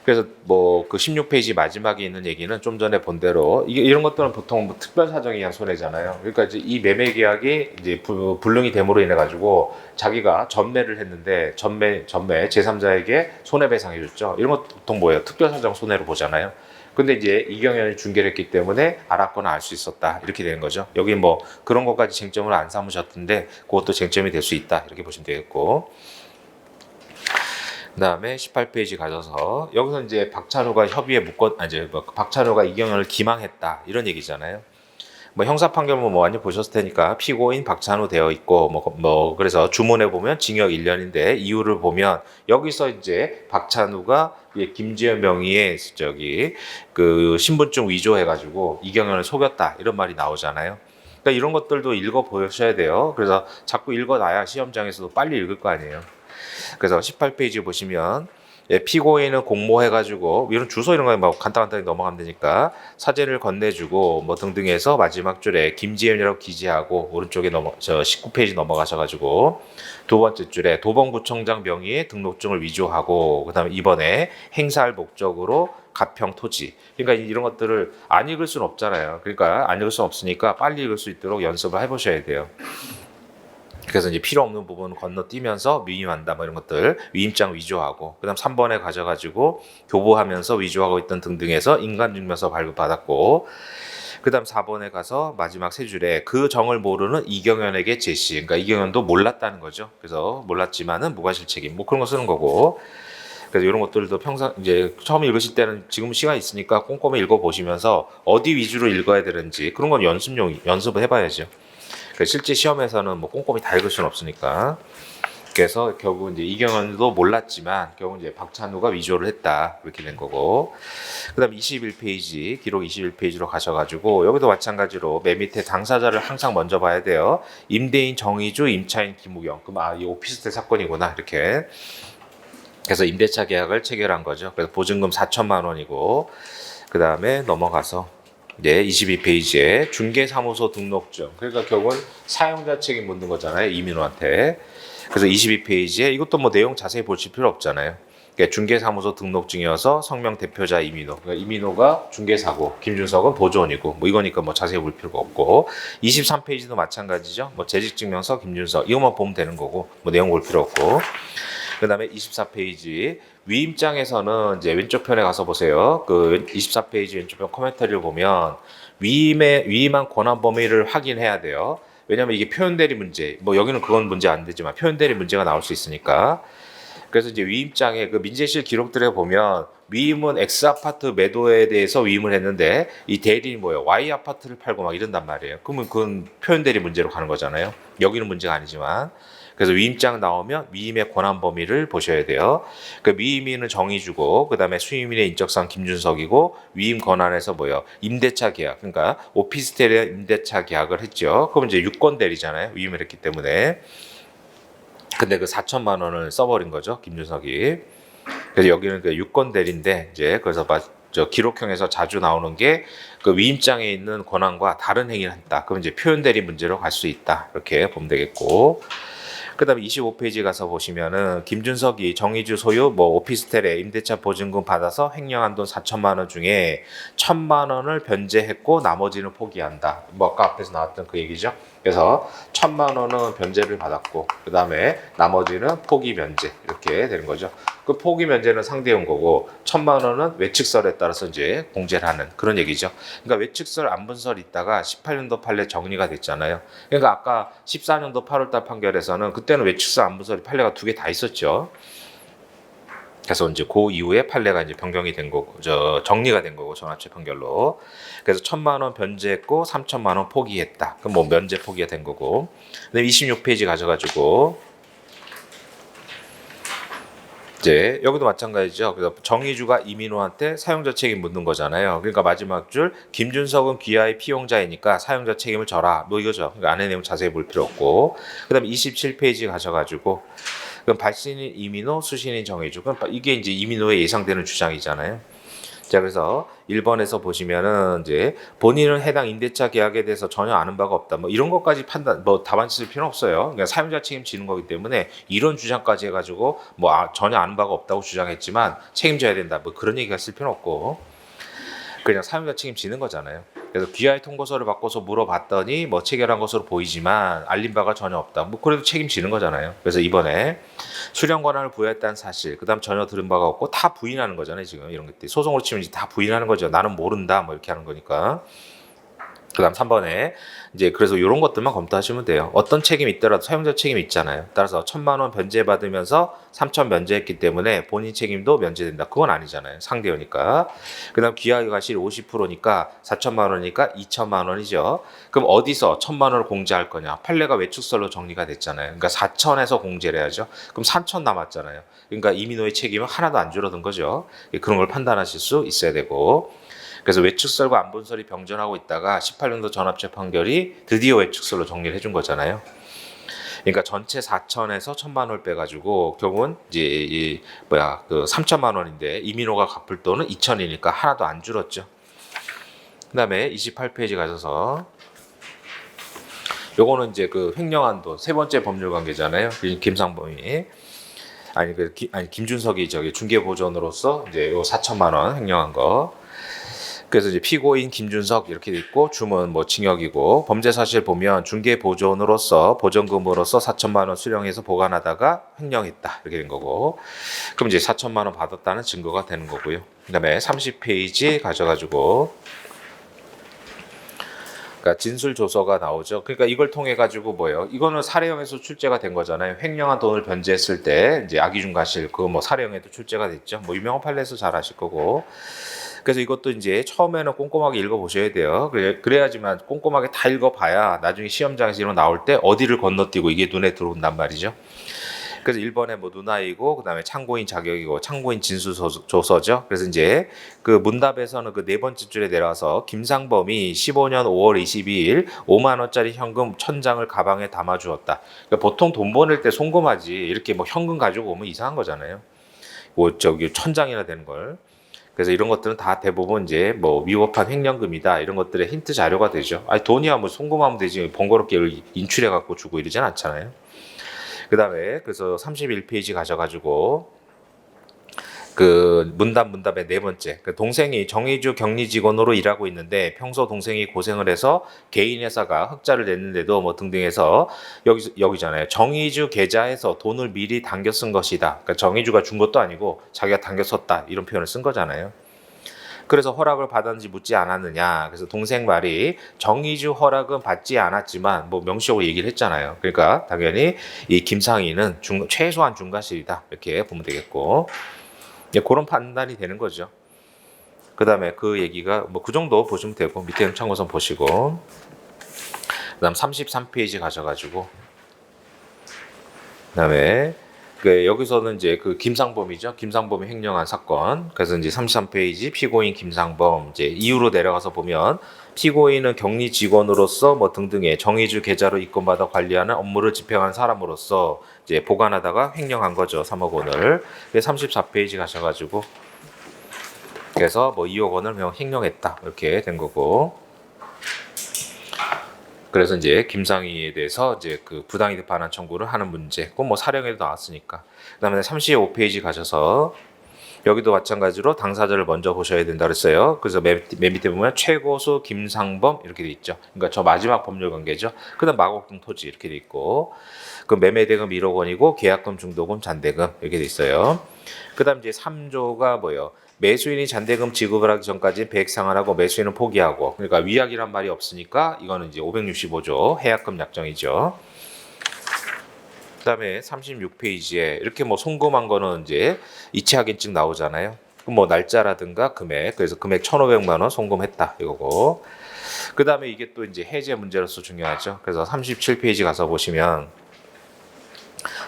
그래서 뭐 그 16페이지 마지막에 있는 얘기는 좀 전에 본 대로 이런 것들은 보통 뭐 특별 사정에 의한 손해잖아요. 그러니까 이제 이 매매 계약이 이제 불능이 됨으로 인해 가지고 자기가 전매를 했는데 전매 제3자에게 손해배상해 줬죠. 이런 것 보통 뭐예요? 특별 사정 손해로 보잖아요. 근데 이제 이경연이 중개를 했기 때문에 알았거나 알 수 있었다 이렇게 되는 거죠. 여기 뭐 그런 것까지 쟁점을 안 삼으셨던데 그것도 쟁점이 될 수 있다 이렇게 보시면 되겠고. 그 다음에 18페이지 가셔서 여기서 이제 박찬호가 협의에 이제 뭐 박찬호가 이경연을 기망했다 이런 얘기잖아요. 뭐 형사 판결문 뭐 많이 보셨을 테니까 피고인 박찬호 되어 있고 뭐 그래서 주문에 보면 징역 1년인데 이유를 보면 여기서 이제 박찬호가 김지현 명의의 그 신분증 위조해가지고 이경연을 속였다 이런 말이 나오잖아요. 그러니까 이런 것들도 읽어 보셔야 돼요. 그래서 자꾸 읽어놔야 시험장에서도 빨리 읽을 거 아니에요. 그래서 18페이지 보시면 피고인은 공모해가지고 이런 주소 이런 거뭐 간단하게 넘어가면 되니까 사진을 건네주고 뭐 등등해서 마지막 줄에 김지현이라고 기재하고 오른쪽에 19페이지 넘어가셔가지고 두 번째 줄에 도봉구청장 명의의 등록증을 위조하고 그다음에 이번에 행사할 목적으로 가평 토지. 그러니까 이런 것들을 안 읽을 수는 없잖아요. 그러니까 안 읽을 수는 없으니까 빨리 읽을 수 있도록 연습을 해보셔야 돼요. 그래서 이제 필요 없는 부분 건너뛰면서 위임한다 뭐 이런 것들 위임장 위조하고 그다음 3번에 가져가지고 교부하면서 위조하고 있던 등등해서 인감증명서 발급받았고 그다음 4번에 가서 마지막 세 줄에 그 정을 모르는 이경연에게 제시. 그러니까 이경연도 몰랐다는 거죠. 그래서 몰랐지만은 무과실 책임 뭐 그런 거 쓰는 거고. 그래서 이런 것들도 평상 이제 처음 읽으실 때는 지금 시간이 있으니까 꼼꼼히 읽어 보시면서 어디 위주로 읽어야 되는지 그런 건 연습을 해봐야죠. 실제 시험에서는 뭐 꼼꼼히 다 읽을 수는 없으니까. 그래서 결국 이제 이경연도 몰랐지만 결국 이제 박찬호가 위조를 했다 이렇게 된 거고. 그다음 21페이지 기록 21페이지로 가셔가지고 여기도 마찬가지로 맨 밑에 당사자를 항상 먼저 봐야 돼요. 임대인 정의주, 임차인 김우경. 그럼 이 오피스텔 사건이구나 이렇게. 그래서 임대차 계약을 체결한 거죠. 그래서 보증금 4천만 원이고 그 다음에 넘어가서 네, 22페이지에 중개사무소 등록증. 그러니까 결국은 사용자 책임 묻는 거잖아요. 이민호한테. 그래서 22페이지에 이것도 뭐 내용 자세히 보실 필요 없잖아요. 그러니까 중개사무소 등록증이어서 성명 대표자 이민호. 그러니까 이민호가 중개사고 김준석은 보조원이고 뭐 이거니까 뭐 자세히 볼 필요가 없고 23페이지도 마찬가지죠. 뭐 재직증명서 김준석 이것만 보면 되는 거고 뭐 내용 볼 필요 없고 그 다음에 24페이지 위임장에서는 이제 왼쪽 편에 가서 보세요. 그 24페이지 왼쪽 편 코멘터리를 보면 위임한 권한 범위를 확인해야 돼요. 왜냐하면 이게 표현대리 문제, 뭐 여기는 그건 문제 안 되지만 표현대리 문제가 나올 수 있으니까. 그래서 이제 위임장에 그 민재실 기록들에 보면 위임은 X 아파트 매도에 대해서 위임을 했는데 이 대리인이 뭐예요? Y 아파트를 팔고 막 이런단 말이에요. 그러면 그건 표현대리 문제로 가는 거잖아요. 여기는 문제가 아니지만. 그래서 위임장 나오면 위임의 권한 범위를 보셔야 돼요. 그 위임인은 정의주고 그다음에 수임인의 인적상 김준석이고 위임 권한에서 뭐예요? 임대차 계약. 그러니까 오피스텔에 임대차 계약을 했죠. 그럼 이제 유권 대리잖아요. 위임을 했기 때문에. 근데 그 4천만 원을 써버린 거죠. 김준석이. 그래서 여기는 그 유권 대리인데 이제 그래서 저 기록형에서 자주 나오는 게 그 위임장에 있는 권한과 다른 행위를 했다. 그럼 이제 표현 대리 문제로 갈 수 있다. 이렇게 보면 되겠고. 그다음에 25페이지 가서 보시면은 김준석이 정의주 소유 뭐 오피스텔에 임대차 보증금 받아서 횡령한 돈 4천만 원 중에 1천만 원을 변제했고 나머지는 포기한다. 뭐 아까 앞에서 나왔던 그 얘기죠. 그래서 1천만 원은 변제를 받았고 그다음에 나머지는 포기 면제 이렇게 되는 거죠. 그 포기 면제는 상대용 거고 1천만 원은 외측설에 따라서 이제 공제를 하는 그런 얘기죠. 그러니까 외측설 안분설이 있다가 18년도 판례 정리가 됐잖아요. 그러니까 아까 14년도 8월달 판결에서는 그때는 외측설 안분설이 판례가 두 개 다 있었죠. 그래서 이제 그 이후에 판례가 이제 변경이 된 거고, 정리가 된 거고 전화체 판결로. 그래서 1천만 원 변제했고 3천만 원 포기했다. 그럼 뭐 면제 포기가 된 거고. 그다음에 26페이지 가져가지고 이제 여기도 마찬가지죠. 그래서 정의주가 이민호한테 사용자 책임 묻는 거잖아요. 그러니까 마지막 줄 김준석은 귀하의 피용자이니까 사용자 책임을 져라. 뭐 이거죠. 그러니까 안에 내용 자세히 볼 필요 없고. 그다음에 27페이지 가셔가지고 그럼 발신인 이민호, 수신인 정의주. 그럼 이게 이제 이민호의 예상되는 주장이잖아요. 자, 그래서 1번에서 보시면은 이제 본인은 해당 임대차 계약에 대해서 전혀 아는 바가 없다. 뭐 이런 것까지 판단, 뭐 답안 쓸 필요는 없어요. 그러니까 사용자 책임지는 거기 때문에 이런 주장까지 해가지고 뭐 전혀 아는 바가 없다고 주장했지만 책임져야 된다. 뭐 그런 얘기가 쓸 필요는 없고 그냥 사용자 책임지는 거잖아요. 그래서 귀하의 통보서를 받고서 물어봤더니 뭐 체결한 것으로 보이지만 알린 바가 전혀 없다. 뭐 그래도 책임지는 거잖아요. 그래서 이번에 수령 권한을 부여했다는 사실, 그다음 전혀 들은 바가 없고 다 부인하는 거잖아요. 지금 이런 것들 소송으로 치면 이제 다 부인하는 거죠. 나는 모른다. 뭐 이렇게 하는 거니까. 그다음 3번에 이제 그래서 이런 것들만 검토하시면 돼요. 어떤 책임이 있더라도 사용자 책임이 있잖아요. 따라서 1천만 원 변제받으면서 3천 면제했기 때문에 본인 책임도 면제된다. 그건 아니잖아요. 상대여니까. 그다음 기하과실 50%니까 4천만 원이니까 2천만 원이죠. 그럼 어디서 1천만 원을 공제할 거냐? 판례가 외축설로 정리가 됐잖아요. 그러니까 4천에서 공제를 해야죠. 그럼 3천 남았잖아요. 그러니까 이민호의 책임은 하나도 안 줄어든 거죠. 그런 걸 판단하실 수 있어야 되고. 그래서 외축설과 안분설이 병존하고 있다가 18년도 전합체 판결이 드디어 외축설로 정리를 해준 거잖아요. 그러니까 전체 4천에서 1천만 원을 빼가지고 결국은 이제 그 3천만 원인데 이민호가 갚을 돈은 2천이니까 하나도 안 줄었죠. 그다음에 28페이지 가셔서 요거는 이제 그 횡령한 돈 세 번째 법률 관계잖아요. 김상범이 김준석이 저기 중개보존으로서 이제 요 4천만 원 횡령한 거. 그래서 이제 피고인 김준석 이렇게 있고 주문 뭐 징역이고 범죄 사실 보면 중개 보존으로서 보존금으로서 4천만 원 수령해서 보관하다가 횡령했다 이렇게 된 거고 그럼 이제 4천만 원 받았다는 증거가 되는 거고요. 그다음에 30페이지 가져가지고 그러니까 진술 조서가 나오죠. 그러니까 이걸 통해 가지고 뭐예요? 이거는 사례형에서 출제가 된 거잖아요. 횡령한 돈을 변제했을 때 이제 악의중과실 그거 뭐 사례형에도 출제가 됐죠. 뭐 유명한 판례에서 잘 아실 거고. 그래서 이것도 이제 처음에는 꼼꼼하게 읽어보셔야 돼요. 그래야지만 꼼꼼하게 다 읽어봐야 나중에 시험장에서 이런 나올 때 어디를 건너뛰고 이게 눈에 들어온단 말이죠. 그래서 1번에 뭐 누나이고 그다음에 참고인 자격이고 참고인 진술 조서죠. 그래서 이제 그 문답에서는 그 네 번째 줄에 내려와서 김상범이 15년 5월 22일 5만 원짜리 현금 1,000장을 가방에 담아 주었다. 그러니까 보통 돈 보낼 때 송금하지 이렇게 뭐 현금 가지고 오면 이상한 거잖아요. 뭐 저기 1,000장이나 되는 걸. 그래서 이런 것들은 다 대부분 이제 뭐 위법한 횡령금이다 이런 것들의 힌트 자료가 되죠. 아니 돈이야 뭐 송금하면 되지 번거롭게 인출해 갖고 주고 이러진 않잖아요. 그다음에 그래서 31페이지 가셔가지고 그 문답의 네 번째 그 동생이 정의주 격리 직원으로 일하고 있는데 평소 동생이 고생을 해서 개인 회사가 흑자를 냈는데도 뭐 등등해서 여기잖아요. 정의주 계좌에서 돈을 미리 당겨 쓴 것이다. 그러니까 정의주가 준 것도 아니고 자기가 당겨 썼다 이런 표현을 쓴 거잖아요. 그래서 허락을 받았는지 묻지 않았느냐. 그래서 동생 말이 정의주 허락은 받지 않았지만 뭐 명시적으로 얘기를 했잖아요. 그러니까 당연히 이 김상희는 최소한 중과실이다 이렇게 보면 되겠고. 그런 판단이 되는 거죠. 그 다음에 그 얘기가 뭐 그 정도 보시면 되고 밑에는 참고선 보시고 그 다음 33페이지 가셔가지고 그 다음에 여기서는 이제 그 김상범이죠. 김상범이 횡령한 사건. 그래서 이제 33페이지 피고인 김상범 이제 이유로 내려가서 보면 피고인은 격리 직원으로서 뭐 등등의 정의주 계좌로 입금받아 관리하는 업무를 집행한 사람으로서 이제 보관하다가 횡령한 거죠. 3억 원을. 34페이지 가셔가지고 그래서 뭐 2억 원을 그냥 횡령했다 이렇게 된 거고. 그래서 이제 김상희에 대해서 이제 그 부당이득 반환 청구를 하는 문제. 그건 뭐 사령에도 나왔으니까. 그다음에 35페이지 가셔서 여기도 마찬가지로 당사자를 먼저 보셔야 된다 그랬어요. 그래서 맨 밑에 보면 최고수 김상범 이렇게 돼 있죠. 그러니까 저 마지막 법률 관계죠. 그다음 마곡동 토지 이렇게 돼 있고, 그 매매대금 1억 원이고 계약금 중도금 잔대금 이렇게 돼 있어요. 그다음 이제 3조가 뭐예요? 매수인이 잔대금 지급을 하기 전까지 배액 상환하고 매수인은 포기하고, 그러니까 위약이란 말이 없으니까 이거는 이제 565조 해약금 약정이죠. 그다음에 36페이지에 이렇게 뭐 송금한 거는 이제 이체 확인증 나오잖아요. 그럼 뭐 날짜라든가 금액, 그래서 금액 1,500만 원 송금했다 이거고. 그다음에 이게 또 이제 해제 문제로서 중요하죠. 그래서 37페이지 가서 보시면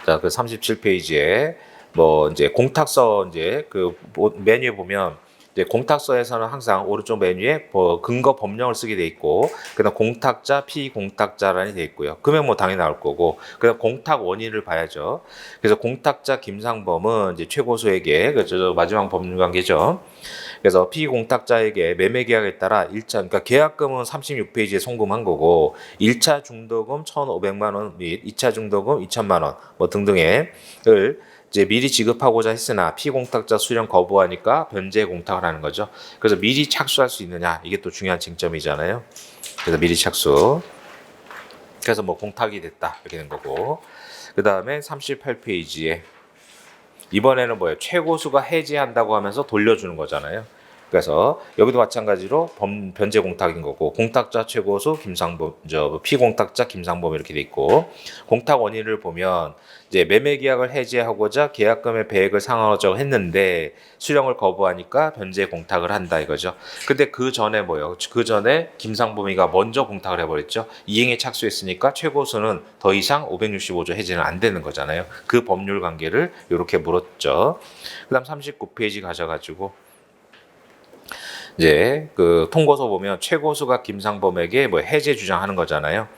자, 그 37페이지에 뭐 이제 공탁서 이제 그 메뉴에 보면 이제 공탁서에서는 항상 오른쪽 메뉴에 뭐 근거 법령을 쓰게 돼 있고, 그다음 공탁자, 피공탁자란이 돼 있고요. 금액 뭐 당연히 나올 거고, 그다음 공탁 원인을 봐야죠. 그래서 공탁자 김상범은 이제 최고수에게 그저 마지막 법률 관계죠. 그래서 피공탁자에게 매매 계약에 따라 1차, 그러니까 계약금은 36페이지에 송금한 거고 1차 중도금 1,500만 원 및 2차 중도금 2,000만 원 뭐 등등을 이제 미리 지급하고자 했으나 피공탁자 수령 거부하니까 변제 공탁을 하는 거죠. 그래서 미리 착수할 수 있느냐, 이게 또 중요한 쟁점이잖아요. 그래서 미리 착수. 그래서 뭐 공탁이 됐다 이렇게 된 거고. 그 다음에 38페이지에 이번에는 뭐예요? 최고수가 해지한다고 하면서 돌려주는 거잖아요. 그래서 여기도 마찬가지로 변제 공탁인 거고, 공탁자 최고수 김상범, 피공탁자 김상범 이렇게 돼 있고, 공탁 원인을 보면 이제 매매 계약을 해지하고자 계약금의 배액을 상환하자고 했는데 수령을 거부하니까 변제 공탁을 한다 이거죠. 근데 그 전에 뭐예요? 그 전에 김상범이가 먼저 공탁을 해버렸죠. 이행에 착수했으니까 최고수는 더 이상 565조 해지는 안 되는 거잖아요. 그 법률 관계를 이렇게 물었죠. 그다음 39페이지 가셔가지고 이제 그 통고서 보면 최고수가 김상범에게 뭐 해제 주장하는 거잖아요.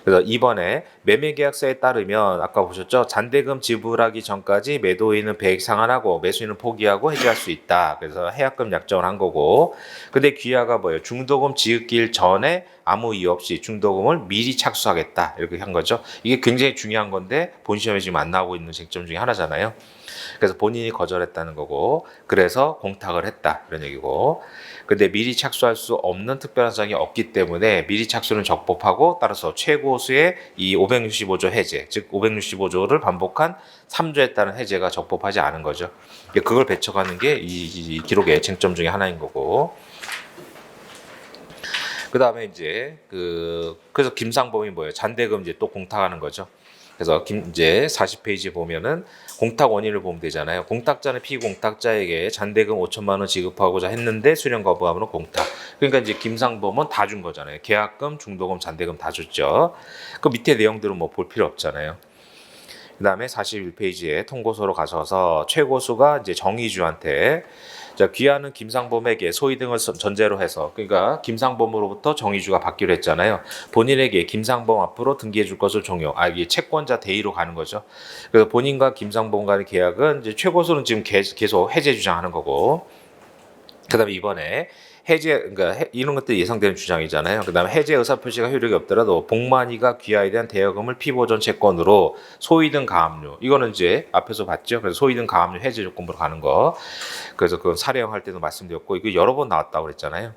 그래서 이번에 매매계약서에 따르면 아까 보셨죠? 잔대금 지불하기 전까지 매도인은 배액 상환하고 매수인은 포기하고 해지할 수 있다. 그래서 해약금 약정을 한 거고. 근데 귀하가 뭐예요? 중도금 지급일 전에 아무 이유 없이 중도금을 미리 착수하겠다. 이렇게 한 거죠. 이게 굉장히 중요한 건데 본 시험에 지금 안 나오고 있는 쟁점 중에 하나잖아요. 그래서 본인이 거절했다는 거고, 그래서 공탁을 했다 이런 얘기고. 근데 미리 착수할 수 없는 특별한 사정이 없기 때문에 미리 착수는 적법하고, 따라서 최고수의 이 565조 해제, 즉 565조를 반복한 3조에 따른 해제가 적법하지 않은 거죠. 그걸 배척하는 게 이 기록의 쟁점 중에 하나인 거고. 그 다음에 이제 그래서 김상범이 뭐예요? 잔대금 이제 또 공탁하는 거죠. 그래서 이제 40페이지 보면은 공탁 원인을 보면 되잖아요. 공탁자는 피공탁자에게 잔대금 5천만 원 지급하고자 했는데 수령 거부하면 공탁. 그러니까 이제 김상범은 다 준 거잖아요. 계약금, 중도금, 잔대금 다 줬죠. 그 밑에 내용들은 뭐 볼 필요 없잖아요. 그 다음에 41페이지에 통고서로 가셔서 최고수가 이제 정의주한테 자, 귀하는 김상범에게 소위 등을 전제로 해서, 그러니까 김상범으로부터 정의주가 받기로 했잖아요. 본인에게 김상범 앞으로 등기해 줄 것을 종용. 이게 채권자 대의로 가는 거죠. 그래서 본인과 김상범 간의 계약은 이제 최고수는 지금 계속 해제 주장하는 거고. 그다음에 이번에 해제, 그러니까 이런 것들이 예상되는 주장이잖아요. 그다음에 해제 의사표시가 효력이 없더라도 복만이가 귀하에 대한 대여금을 피보전 채권으로 소위등 가압류, 이거는 이제 앞에서 봤죠. 그래서 소위등 가압류 해제 조건부로 가는 거. 그래서 그 사례형 때도 말씀드렸고, 이거 여러 번 나왔다고 그랬잖아요.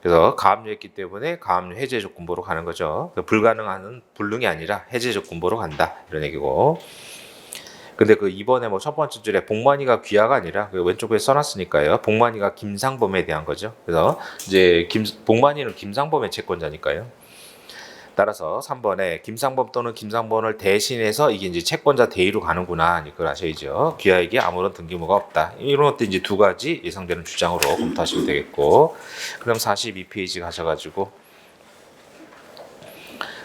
그래서 가압류했기 때문에 가압류 해제 조건부로 가는 거죠. 불가능한 불능이 아니라 해제 조건부로 간다 이런 얘기고. 근데 그 이번에 뭐 첫 번째 줄에 복만이가 귀하가 아니라 그 왼쪽에 써놨으니까요. 복만이가 김상범에 대한 거죠. 그래서 이제 복만이는 김상범의 채권자니까요. 따라서 3번에 김상범 또는 김상범을 대신해서 이게 이제 채권자 대의로 가는구나. 이걸 아셔야죠. 귀하에게 아무런 등기무가 없다. 이런 것도 이제 두 가지 예상되는 주장으로 검토하시면 되겠고. 그럼 42페이지 가셔가지고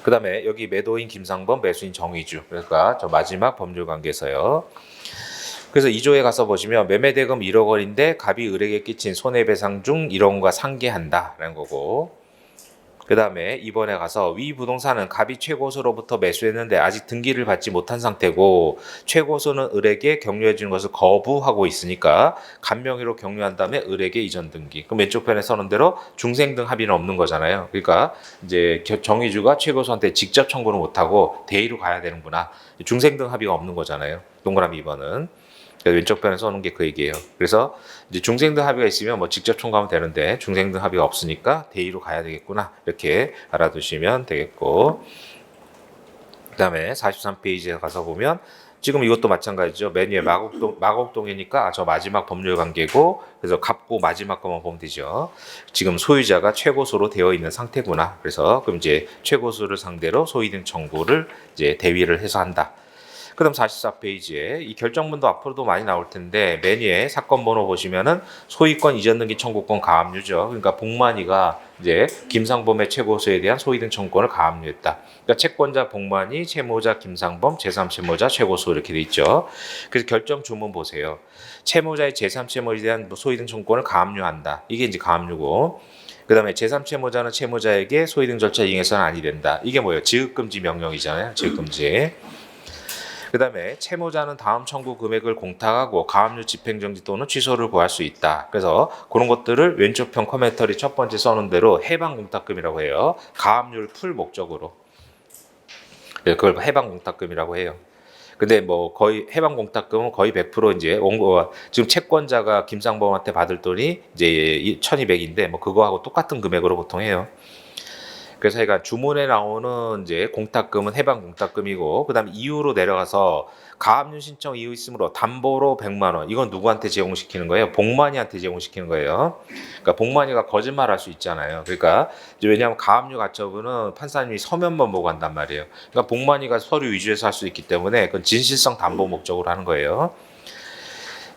그 다음에 여기 매도인 김상범, 매수인 정의주. 그러니까 저 마지막 법률관계에서요. 그래서 2조에 가서 보시면 매매대금 1억 원인데 갑이 을에게 끼친 손해배상 중 1억 원과 상계한다라는 거고, 그 다음에 이번에 가서 위 부동산은 갑이 최고수로부터 매수했는데 아직 등기를 받지 못한 상태고 최고수는 을에게 격려해 주는 것을 거부하고 있으니까 갑명의로 격려한 다음에 을에게 이전 등기. 그럼 왼쪽 편에 써놓은 대로 중생등 합의는 없는 거잖아요. 그러니까 이제 정의주가 최고수한테 직접 청구를 못하고 대의로 가야 되는구나. 중생등 합의가 없는 거잖아요. 동그라미 2번은. 왼쪽 편에 써놓은 게 그 얘기예요. 그래서 이제 중생등 합의가 있으면 뭐 직접 청구하면 되는데 중생등 합의가 없으니까 대의로 가야 되겠구나. 이렇게 알아두시면 되겠고, 그 다음에 43페이지에 가서 보면 지금 이것도 마찬가지죠. 맨 위에 마곡동이니까 저 마지막 법률 관계고, 그래서 갑고 마지막 것만 보면 되죠. 지금 소유자가 최고수로 되어 있는 상태구나. 그래서 그럼 이제 최고수를 상대로 소위등 청구를 이제 대위를 해서 한다. 그다음 44페이지에 이 결정문도 앞으로도 많이 나올 텐데 맨 위에 사건 번호 보시면은 소유권 이전 등기 청구권 가압류죠. 그러니까 복만이가 이제 김상범의 최고수에 대한 소유등 청구권을 가압류했다. 그러니까 채권자 복만이, 채무자 김상범, 제3채무자 최고수 이렇게 돼 있죠. 그래서 결정 주문 보세요. 채무자의 제3채무에 대한 소유등 청구권을 가압류한다. 이게 이제 가압류고. 그 다음에 제3채무자는 채무자에게 소유등 절차 이행해서는 아니 된다. 이게 뭐예요? 지급금지 명령이잖아요. 지급금지. 그 다음에 채무자는 다음 청구 금액을 공탁하고 가압류 집행정지 또는 취소를 구할 수 있다. 그래서 그런 것들을 왼쪽 편 코멘터리 첫 번째 써놓은 대로 해방공탁금이라고 해요. 가압류를 풀 목적으로. 그걸 해방공탁금이라고 해요. 근데 뭐 거의 해방공탁금은 거의 100% 이제 지금 채권자가 김상범한테 받을 돈이 이제 1200인데 뭐 그거하고 똑같은 금액으로 보통 해요. 그래서 그러니까 주문에 나오는 이제 공탁금은 해방 공탁금이고, 그다음에 이유로 내려가서 가압류 신청 이유 있으므로 담보로 100만 원. 이건 누구한테 제공시키는 거예요? 복만이한테 제공시키는 거예요. 그러니까 복만이가 거짓말할 수 있잖아요. 그러니까 이제 왜냐하면 가압류 가처분은 판사님이 서면만 보고 한단 말이에요. 그러니까 복만이가 서류 위주에서 할 수 있기 때문에 그건 진실성 담보 목적으로 하는 거예요.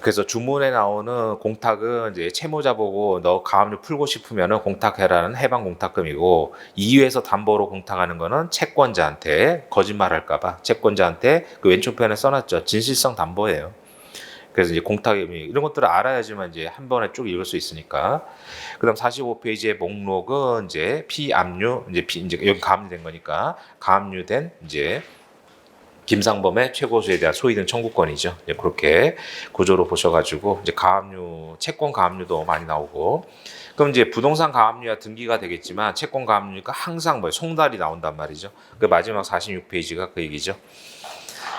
그래서 주문에 나오는 공탁은 이제 채무자 보고 너 가압류 풀고 싶으면은 공탁해라는 해방 공탁금이고, 이유에서 담보로 공탁하는 거는 채권자한테 거짓말할까봐 채권자한테 그 왼쪽 편에 써놨죠. 진실성 담보예요. 그래서 이제 공탁이 이런 것들을 알아야지만 이제 한 번에 쭉 읽을 수 있으니까. 그다음 45페이지의 목록은 이제 피압류 이제 여기 가압류된 거니까 가압류된 이제 김상범의 최고수에 대한 소위등 청구권이죠. 그렇게 구조로 보셔가지고 이제 가압류, 채권 가압류도 많이 나오고, 그럼 이제 부동산 가압류야 등기가 되겠지만 채권 가압류니까 항상 뭐 송달이 나온단 말이죠. 그 마지막 46페이지가 그 얘기죠.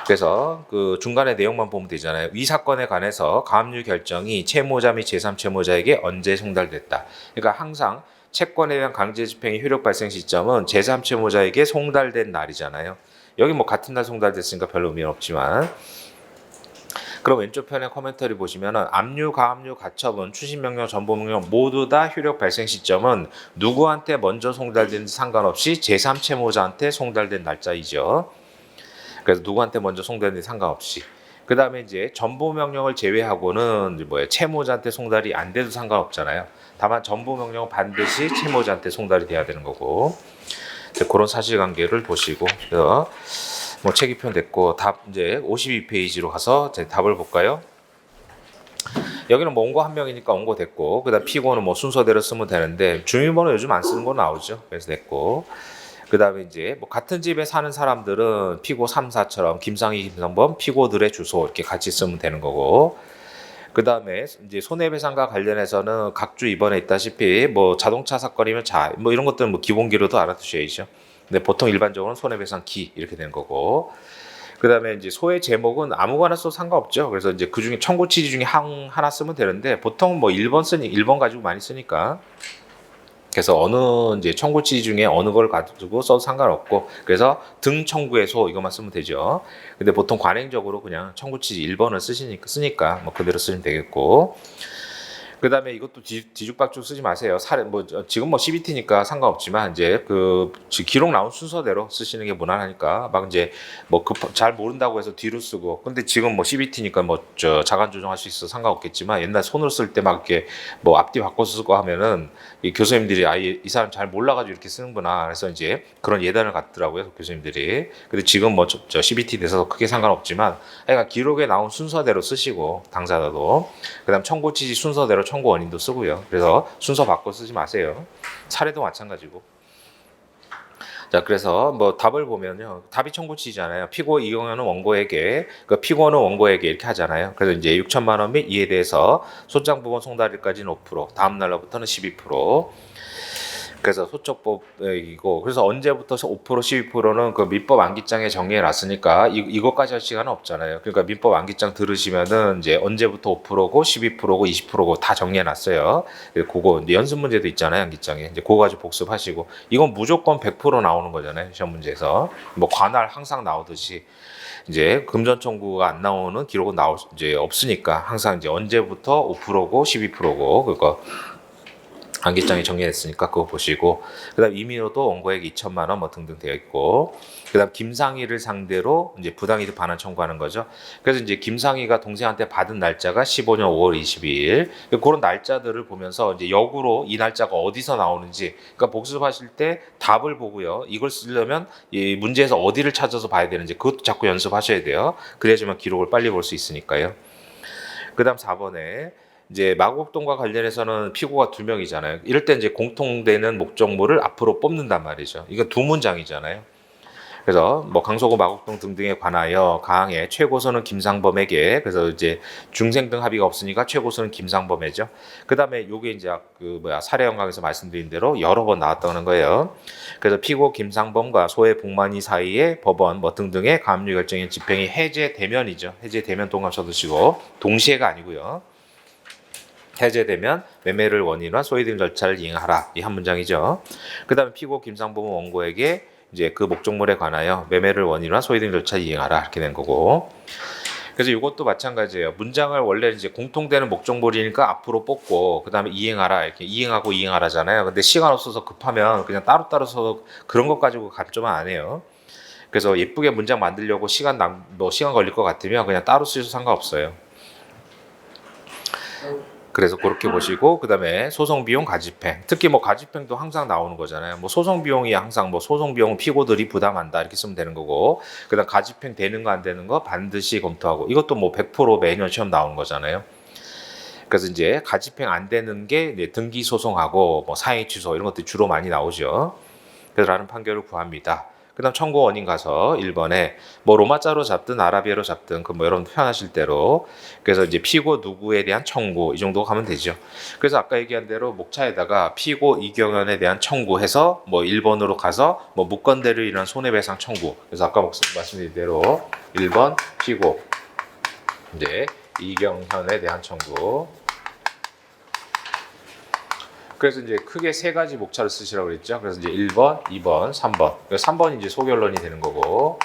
그래서 그 중간에 내용만 보면 되잖아요. 이 사건에 관해서 가압류 결정이 채무자 및 제3채무자에게 언제 송달됐다. 그러니까 항상 채권에 대한 강제 집행의 효력 발생 시점은 제3채무자에게 송달된 날이잖아요. 여기 뭐 같은 날 송달됐으니까 별로 의미는 없지만, 그럼 왼쪽 편에 코멘터리 보시면은 압류, 가압류, 가처분, 추심명령, 전보명령 모두 다 효력 발생 시점은 누구한테 먼저 송달된지 상관없이 제3채무자한테 송달된 날짜이죠. 그래서 누구한테 먼저 송달된지 상관없이. 그 다음에 이제 전보명령을 제외하고는 이제 뭐예요? 채무자한테 송달이 안 돼도 상관없잖아요. 다만 전보명령은 반드시 채무자한테 송달이 돼야 되는 거고. 그런 사실관계를 보시고, 그래서 뭐 체기편 됐고, 답 이제 52페이지로 가서 이제 답을 볼까요? 여기는 뭐 온고 한 명이니까 온고 됐고, 그다음 피고는 뭐 순서대로 쓰면 되는데 주민번호 요즘 안 쓰는 거 나오죠. 그래서 됐고, 그다음에 이제 뭐 같은 집에 사는 사람들은 피고 3, 4처럼 김상희, 김상범 피고들의 주소 이렇게 같이 쓰면 되는 거고. 그 다음에 이제 손해배상과 관련해서는 각주 이번에 있다시피 뭐 자동차 사건이면 뭐 이런 것들은 뭐 기본기로도 알아두셔야죠. 근데 보통 일반적으로는 손해배상 기 이렇게 되는 거고. 그 다음에 이제 소의 제목은 아무거나 써도 상관없죠. 그래서 이제 그 중에 청구 취지 중에 하나 쓰면 되는데 보통 뭐 1번 가지고 많이 쓰니까. 그래서 어느 이제 청구 취지 중에 어느 걸 가지고 써도 상관없고, 그래서 등 청구에서 이것만 쓰면 되죠. 근데 보통 관행적으로 그냥 청구 취지 1번을 쓰니까 뭐 그대로 쓰면 되겠고. 그다음에 이것도 뒤죽박죽 쓰지 마세요. 지금 뭐 CBT니까 상관없지만 이제 기록 나온 순서대로 쓰시는 게 무난하니까 막 이제 뭐 잘 모른다고 해서 뒤로 쓰고. 근데 지금 뭐 CBT니까 뭐 자간 조정할 수 있어 상관없겠지만 옛날 손으로 쓸 때 막 이렇게 뭐 앞뒤 바꿔 쓰고 하면은 이 교수님들이 아예 이 사람 잘 몰라가지고 이렇게 쓰는구나. 그래서 이제 그런 예단을 갖더라고요 교수님들이. 근데 지금 뭐 CBT 돼서 크게 상관없지만 그러니까 기록에 나온 순서대로 쓰시고 당사자도 그다음 청구 취지 순서대로 청구 원인도 쓰고요. 그래서 순서 바꿔 쓰지 마세요. 사례도 마찬가지고. 자, 그래서 뭐 답을 보면요. 답이 청구 취지잖아요. 피고 이경현은 원고에게, 피고는 원고에게 이렇게 하잖아요. 그래서 이제 6천만 원 및 이에 대해서 소장 부분 송달일까지는 5%, 다음 날로부터는 12%. 그래서 소적법이고 그래서 언제부터 5% 12%는 그 민법 암기장에 정리해 놨으니까 이것까지 할 시간은 없잖아요. 그러니까 민법 암기장 들으시면은 이제 언제부터 5%고 12%고 20%고 다 정리해 놨어요. 그거 이제 연습 문제도 있잖아요. 암기장에. 이제 그거 가지고 복습하시고 이건 무조건 100% 나오는 거잖아요. 시험 문제에서. 뭐 관할 항상 나오듯이 이제 금전 청구가 안 나오는 기록은 이제 없으니까 항상 이제 언제부터 5%고 12%고 그거 암기장에 정리했으니까 그거 보시고 그다음 이민호도 원고액 2천만 원 뭐 등등 되어 있고 그다음 김상희를 상대로 이제 부당이득 반환 청구하는 거죠. 그래서 이제 김상희가 동생한테 받은 날짜가 15년 5월 22일 그런 날짜들을 보면서 이제 역으로 이 날짜가 어디서 나오는지 그러니까 복습하실 때 답을 보고요. 이걸 쓰려면 이 문제에서 어디를 찾아서 봐야 되는지 그것도 자꾸 연습하셔야 돼요. 그래야지만 기록을 빨리 볼 수 있으니까요. 그다음 4번에 이제 마곡동과 관련해서는 피고가 2명이잖아요. 이럴 때 이제 공통되는 목적물을 앞으로 뽑는단 말이죠. 이거 두 문장이잖아요. 그래서 뭐 강서구 마곡동 등등에 관하여 가항의 최고선은 김상범에게 그래서 이제 중생 등 합의가 없으니까 최고선은 김상범이죠. 그다음에 요게 이제 사례 영광에서 말씀드린 대로 여러 번 나왔다는 거예요. 그래서 피고 김상범과 소해 복만이 사이에 법원 뭐 등등의 가압류 결정인 집행이 해제되면이죠. 해제되면 동감 쳐두시고 동시에가 아니고요. 해제되면 매매를 원인화 소위 등 절차를 이행하라 이 한 문장이죠. 그다음에 피고 김상범은 원고에게 이제 그 목적물에 관하여 매매를 원인화 소위 등 절차를 이행하라 이렇게 된 거고. 그래서 이것도 마찬가지예요. 문장을 원래 이제 공통되는 목적물이니까 앞으로 뽑고 그다음에 이행하라 이렇게 이행하고 이행하라잖아요. 근데 시간 없어서 급하면 그냥 따로따로 써서 그런 것 가지고 갑조만 안 해요. 그래서 예쁘게 문장 만들려고 시간 걸릴 것 같으면 그냥 따로 쓰셔도 상관없어요. 그래서 그렇게 보시고 그다음에 소송 비용 가집행 특히 뭐 가집행도 항상 나오는 거잖아요. 뭐 소송 비용이 항상 뭐 소송 비용 피고들이 부담한다 이렇게 쓰면 되는 거고 그다음 가집행 되는 거 안 되는 거 반드시 검토하고 이것도 뭐 100% 매년 시험 나오는 거잖아요. 그래서 이제 가집행 안 되는 게 이제 등기 소송하고 뭐 사행 취소 이런 것들이 주로 많이 나오죠. 그래서 라는 판결을 구합니다. 그다음 청구 원인 가서 1번에 뭐 로마자로 잡든 아라비아로 잡든 그 뭐 여러분 표현하실 대로 그래서 이제 피고 누구에 대한 청구 이 정도 가면 되죠. 그래서 아까 얘기한 대로 목차에다가 피고 이경현에 대한 청구해서 뭐 1번으로 가서 뭐 무건대로 인한 손해배상 청구. 그래서 아까 말씀드린 대로 1번 피고 이제 이경현에 대한 청구. 그래서 이제 크게 3가지 목차를 쓰시라고 그랬죠. 그래서 이제 1번, 2번, 3번. 3번이 이제 소결론이 되는 거고.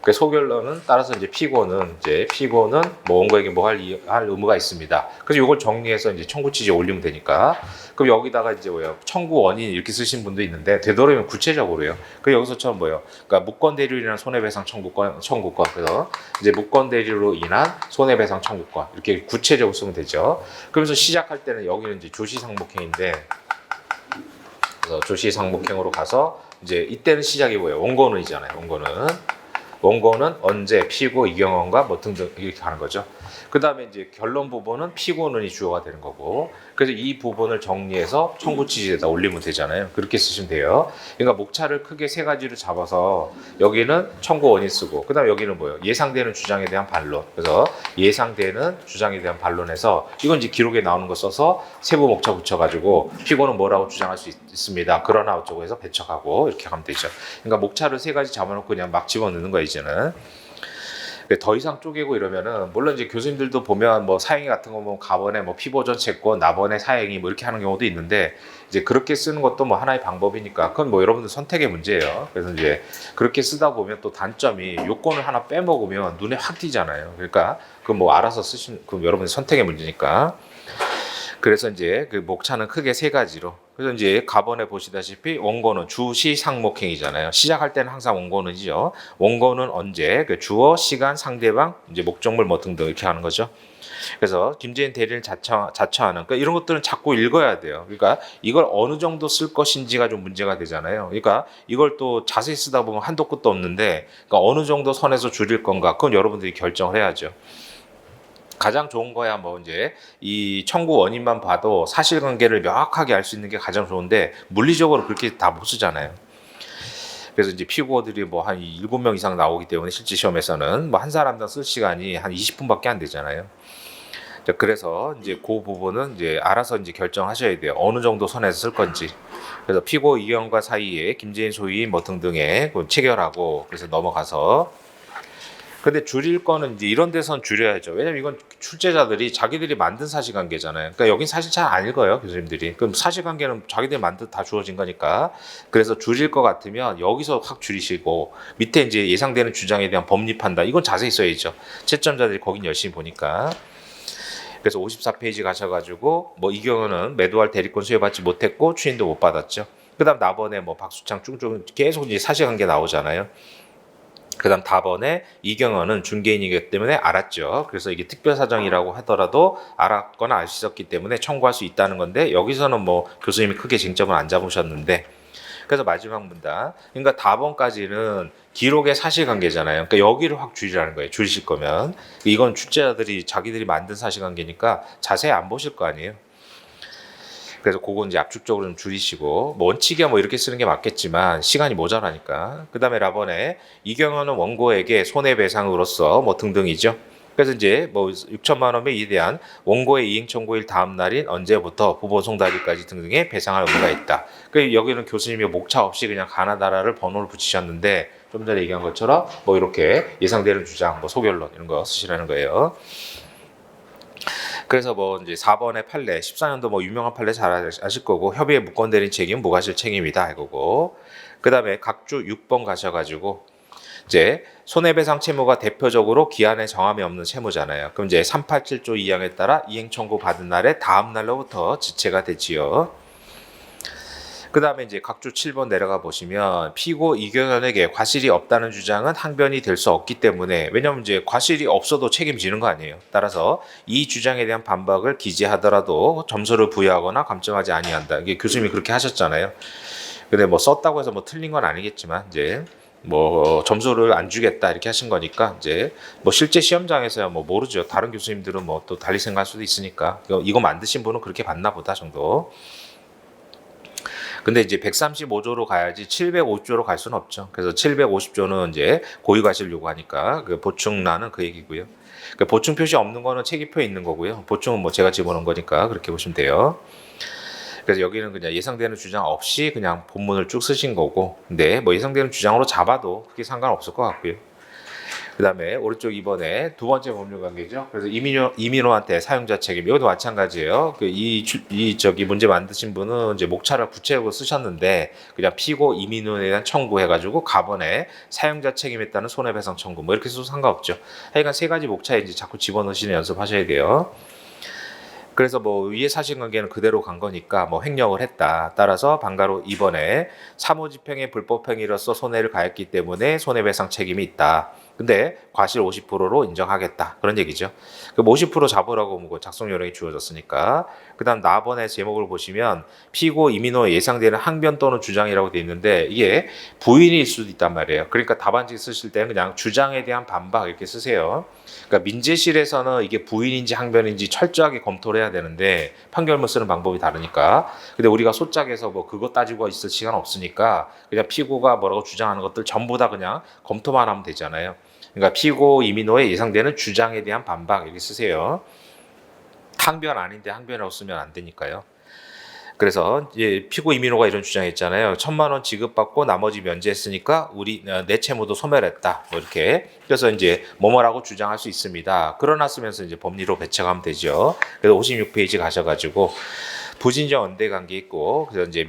그 소결론은 따라서 이제 피고는 뭐 원고에게 뭐 할 의무가 있습니다. 그래서 이걸 정리해서 이제 청구 취지에 올리면 되니까. 그럼 여기다가 이제 뭐예요? 청구 원인 이렇게 쓰신 분도 있는데 되도록이면 구체적으로요. 그 여기서처럼 뭐예요? 그러니까 무건 대리로 인한 손해배상 청구권. 그래서 이제 무건 대리로 인한 손해배상 청구권 이렇게 구체적으로 쓰면 되죠. 그러면서 시작할 때는 여기는 이제 조시상목행인데, 그래서 조시상목행으로 가서 이제 이때는 시작이 뭐예요? 원고는이잖아요. 원고는 언제 피고 이경원과 뭐 등등 이렇게 가는 거죠. 그 다음에 이제 결론 부분은 피고는이 주어가 되는 거고, 그래서 이 부분을 정리해서 청구 취지에다 올리면 되잖아요. 그렇게 쓰시면 돼요. 그러니까 목차를 크게 3가지로 잡아서 여기는 청구 원인 쓰고, 그 다음에 여기는 뭐예요? 예상되는 주장에 대한 반론. 그래서 예상되는 주장에 대한 반론에서 이건 이제 기록에 나오는 거 써서 세부 목차 붙여가지고 피고는 뭐라고 주장할 수 있습니다. 그러나 어쩌고 해서 배척하고 이렇게 하면 되죠. 그러니까 목차를 3가지 잡아놓고 그냥 막 집어넣는 거예요, 이제는. 더 이상 쪼개고 이러면은 물론 이제 교수님들도 보면 뭐 사행위 같은 거 뭐 가번에 뭐 피보전 채권 나번에 사행위 뭐 이렇게 하는 경우도 있는데 이제 그렇게 쓰는 것도 뭐 하나의 방법이니까 그건 뭐 여러분들 선택의 문제예요. 그래서 이제 그렇게 쓰다 보면 또 단점이 요건을 하나 빼먹으면 눈에 확 띄잖아요. 그러니까 그건 뭐 알아서 쓰신 그 여러분들 선택의 문제니까. 그래서 이제 그 목차는 크게 세 가지로. 그래서 이제 가번에 보시다시피 원고는 주시 상목행이잖아요. 시작할 때는 항상 원고는이죠. 원고는 언제, 그 주어, 시간, 상대방, 이제 목적물 뭐 등등 이렇게 하는 거죠. 그래서 김재인 대리를 자처하는, 그러니까 이런 것들은 자꾸 읽어야 돼요. 그러니까 이걸 어느 정도 쓸 것인지가 좀 문제가 되잖아요. 그러니까 이걸 또 자세히 쓰다 보면 한도 끝도 없는데, 그러니까 어느 정도 선에서 줄일 건가, 그건 여러분들이 결정을 해야죠. 가장 좋은 거야 뭐 이제 이 청구 원인만 봐도 사실관계를 명확하게 알 수 있는 게 가장 좋은데, 물리적으로 그렇게 다 못 쓰잖아요. 그래서 이제 피고들이 뭐 한 7명 이상 나오기 때문에 실제 시험에서는 뭐 한 사람당 쓸 시간이 한 20분밖에 안 되잖아요. 그래서 이제 그 부분은 이제 알아서 이제 결정하셔야 돼요. 어느 정도 선에서 쓸 건지. 그래서 피고 이경과 사이에 김재인 소유인 뭐 등등에 체결하고, 그래서 넘어가서. 근데 줄일 거는 이제 이런 데선 줄여야죠. 왜냐면 이건 출제자들이 자기들이 만든 사실관계잖아요. 그러니까 여긴 사실 잘 안 읽어요, 교수님들이. 그럼 사실관계는 자기들이 만든 다 주어진 거니까. 그래서 줄일 것 같으면 여기서 확 줄이시고, 밑에 이제 예상되는 주장에 대한 법리 판단, 이건 자세히 써야죠. 채점자들이 거긴 열심히 보니까. 그래서 54페이지 가셔가지고 뭐 이 경우는 매도할 대리권 수여받지 못했고 추인도 못 받았죠. 그다음 나번에 뭐 박수창 쭉쭉 계속 이제 사실관계 나오잖아요. 그다음 다번에 이경원은 중개인이기 때문에 알았죠. 그래서 이게 특별사정이라고 하더라도 알았거나 알 수 있었기 때문에 청구할 수 있다는 건데, 여기서는 뭐 교수님이 크게 쟁점을 안 잡으셨는데. 그래서 마지막 문단, 그러니까 다번까지는 기록의 사실관계잖아요. 그러니까 여기를 확 줄이라는 거예요. 줄이실 거면. 이건 출제자들이 자기들이 만든 사실관계니까 자세히 안 보실 거 아니에요. 그래서 그건 이제 압축적으로 좀 줄이시고, 뭐 원칙이야 뭐 이렇게 쓰는 게 맞겠지만 시간이 모자라니까. 그 다음에 라번에 이경원은 원고에게 손해배상으로서 뭐 등등이죠. 그래서 이제 뭐 6천만 원에 대한 원고의 이행 청구일 다음 날인 언제부터 부보 송달일까지 등등의 배상할 의무가 있다. 그 여기는 교수님이 목차 없이 그냥 가나다라를 번호를 붙이셨는데, 좀 전에 얘기한 것처럼 뭐 이렇게 예상되는 주장, 뭐 소결론 이런 거 쓰시라는 거예요. 그래서 뭐 이제 4번의 판례, 14년도 뭐 유명한 판례 잘 아실 거고, 협의에 무건대리인 책임, 무과실 책임이다 이거고. 그다음에 각주 6번 가셔가지고 이제 손해배상 채무가 대표적으로 기한에 정함이 없는 채무잖아요. 그럼 이제 387조 2항에 따라 이행 청구 받은 날의 다음 날로부터 지체가 되지요. 그 다음에 이제 각주 7번 내려가 보시면 피고 이경원에게 과실이 없다는 주장은 항변이 될 수 없기 때문에, 왜냐하면 이제 과실이 없어도 책임지는 거 아니에요. 따라서 이 주장에 대한 반박을 기재하더라도 점수를 부여하거나 감점하지 아니한다. 이게 교수님이 그렇게 하셨잖아요. 근데 뭐 썼다고 해서 뭐 틀린 건 아니겠지만 이제 뭐 점수를 안 주겠다 이렇게 하신 거니까, 이제 뭐 실제 시험장에서야 뭐 모르죠. 다른 교수님들은 뭐 또 달리 생각할 수도 있으니까 이거 만드신 분은 그렇게 봤나 보다 정도. 근데 이제 135조로 가야지 750조로 갈 수는 없죠. 그래서 750조는 이제 고유과실 요구하니까 그 보충란은 그 얘기고요. 그 보충 표시 없는 거는 체계표에 있는 거고요. 보충은 뭐 제가 집어넣은 거니까 그렇게 보시면 돼요. 그래서 여기는 그냥 예상되는 주장 없이 그냥 본문을 쭉 쓰신 거고, 근데 뭐 예상되는 주장으로 잡아도 크게 상관없을 것 같고요. 그 다음에 오른쪽 2번에 두 번째 법률관계죠. 그래서 이민호한테 사용자 책임, 이것도 마찬가지예요. 저기 문제 만드신 분은 이제 목차를 구체적으로 쓰셨는데, 그냥 피고 이민호에 대한 청구해가지고 가번에 사용자 책임에 따른 손해배상 청구 뭐 이렇게 써도 상관없죠. 하여간 세 가지 목차에 이제 자꾸 집어넣으시는 연습하셔야 돼요. 그래서 뭐 위의 사실관계는 그대로 간 거니까 뭐 횡령을 했다. 따라서 방가로 2번에 사무집행의 불법행위로서 손해를 가했기 때문에 손해배상 책임이 있다. 근데 과실 50%로 인정하겠다. 그런 얘기죠. 그 50% 잡으라고 뭐 작성 요령이 주어졌으니까. 그다음 나번의 제목을 보시면 피고 이민호의 예상되는 항변 또는 주장이라고 돼 있는데, 이게 부인일 수도 있단 말이에요. 그러니까 답안지 쓰실 때는 그냥 주장에 대한 반박 이렇게 쓰세요. 그러니까 민재실에서는 이게 부인인지 항변인지 철저하게 검토를 해야 되는데 판결문 쓰는 방법이 다르니까. 근데 우리가 소짝에서 뭐 그거 따지고 있을 시간 없으니까 그냥 피고가 뭐라고 주장하는 것들 전부 다 그냥 검토만 하면 되잖아요. 그러니까 피고 이민호의 예상되는 주장에 대한 반박 이렇게 쓰세요. 항변 아닌데 항변이라고 쓰면 안 되니까요. 그래서 이제 피고 이민호가 이런 주장했잖아요. 1,000만 원 지급받고 나머지 면제했으니까 내 채무도 소멸했다. 뭐 이렇게. 그래서 이제 뭐뭐라고 주장할 수 있습니다. 그러나 쓰면서 이제 법리로 배척하면 되죠. 그래서 56페이지 가셔가지고 부진적 언대 관계 있고 그래서 이제